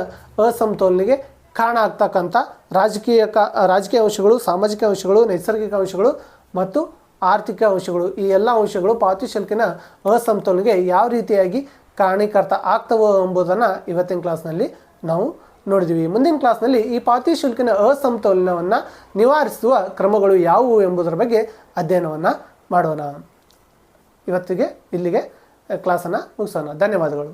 ಅಸಮತೋಲನೆಗೆ ಕಾರಣ ಆಗ್ತಕ್ಕಂಥ ರಾಜಕೀಯ ಅಂಶಗಳು, ಸಾಮಾಜಿಕ ಅಂಶಗಳು, ನೈಸರ್ಗಿಕ ಅಂಶಗಳು ಮತ್ತು ಆರ್ಥಿಕ ಅಂಶಗಳು, ಈ ಎಲ್ಲ ಅಂಶಗಳು ಪಾವತಿ ಶುಲ್ಕಿನ ಅಸಮತೋಲನೆಗೆ ಯಾವ ರೀತಿಯಾಗಿ ಕಾರಣೀಕರ್ತ ಆಗ್ತವೆ ಎಂಬುದನ್ನು ಇವತ್ತಿನ ಕ್ಲಾಸ್ನಲ್ಲಿ ನಾವು ನೋಡಿದ್ವಿ. ಮುಂದಿನ ಕ್ಲಾಸ್ನಲ್ಲಿ ಈ ಪಾವತಿ ಶುಲ್ಕಿನ ಅಸಮತೋಲನವನ್ನು ನಿವಾರಿಸುವ ಕ್ರಮಗಳು ಯಾವುವು ಎಂಬುದರ ಬಗ್ಗೆ ಅಧ್ಯಯನವನ್ನು ಮಾಡೋಣ. ಇವತ್ತಿಗೆ ಇಲ್ಲಿಗೆ ಕ್ಲಾಸನ್ನು ಮುಗಿಸೋಣ. ಧನ್ಯವಾದಗಳು.